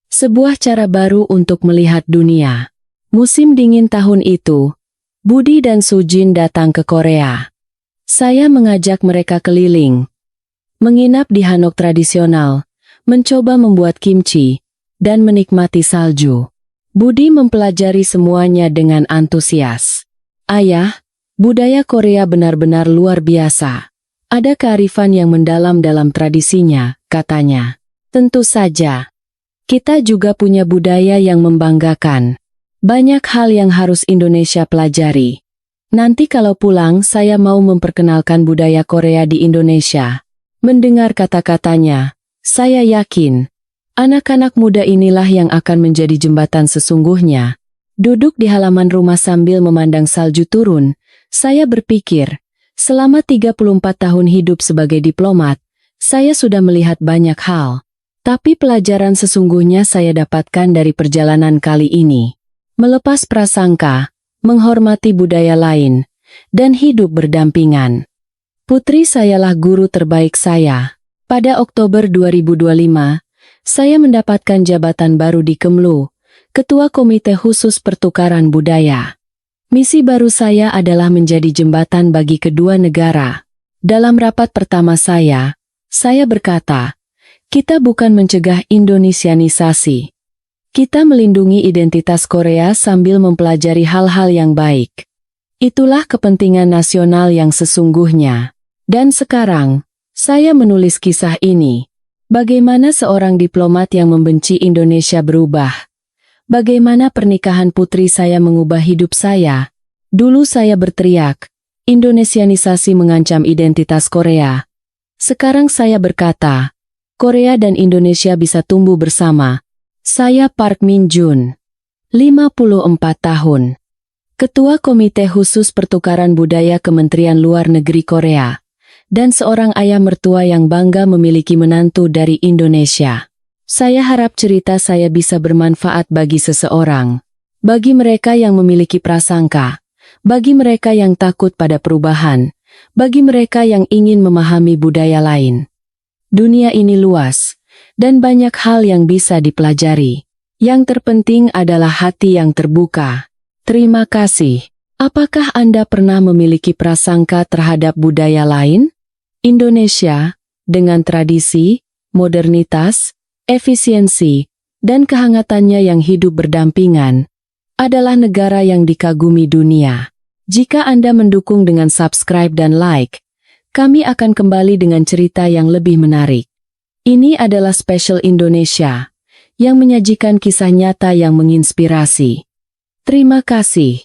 Sebuah cara baru untuk melihat dunia. Musim dingin tahun itu, Budi dan Sujin datang ke Korea. Saya mengajak mereka keliling, menginap di hanok tradisional, mencoba membuat kimchi, dan menikmati salju. Budi mempelajari semuanya dengan antusias. Ayah, budaya Korea benar-benar luar biasa. Ada kearifan yang mendalam dalam tradisinya, katanya. Tentu saja. Kita juga punya budaya yang membanggakan. Banyak hal yang harus Indonesia pelajari. Nanti kalau pulang saya mau memperkenalkan budaya Korea di Indonesia. Mendengar kata-katanya, saya yakin, anak-anak muda inilah yang akan menjadi jembatan sesungguhnya. Duduk di halaman rumah sambil memandang salju turun, saya berpikir, selama 34 tahun hidup sebagai diplomat, saya sudah melihat banyak hal. Tapi pelajaran sesungguhnya saya dapatkan dari perjalanan kali ini. Melepas prasangka, menghormati budaya lain, dan hidup berdampingan. Putri sayalah guru terbaik saya. Pada Oktober 2025, saya mendapatkan jabatan baru di Kemlu, Ketua Komite Khusus Pertukaran Budaya. Misi baru saya adalah menjadi jembatan bagi kedua negara. Dalam rapat pertama saya berkata, kita bukan mencegah Indonesianisasi. Kita melindungi identitas Korea sambil mempelajari hal-hal yang baik. Itulah kepentingan nasional yang sesungguhnya. Dan sekarang, saya menulis kisah ini. Bagaimana seorang diplomat yang membenci Indonesia berubah. Bagaimana pernikahan putri saya mengubah hidup saya. Dulu saya berteriak, Indonesianisasi mengancam identitas Korea. Sekarang saya berkata, Korea dan Indonesia bisa tumbuh bersama. Saya Park Min-jun, 54 tahun. Ketua Komite Khusus Pertukaran Budaya Kementerian Luar Negeri Korea. Dan seorang ayah mertua yang bangga memiliki menantu dari Indonesia. Saya harap cerita saya bisa bermanfaat bagi seseorang. Bagi mereka yang memiliki prasangka, Bagi mereka yang takut pada perubahan, bagi mereka yang ingin memahami budaya lain. Dunia ini luas, dan banyak hal yang bisa dipelajari. Yang terpenting adalah hati yang terbuka. Terima kasih. Apakah Anda pernah memiliki prasangka terhadap budaya lain? Indonesia, dengan tradisi, modernitas, efisiensi, dan kehangatannya yang hidup berdampingan, adalah negara yang dikagumi dunia. Jika Anda mendukung dengan subscribe dan like, kami akan kembali dengan cerita yang lebih menarik. Ini adalah Special Indonesia, yang menyajikan kisah nyata yang menginspirasi. Terima kasih.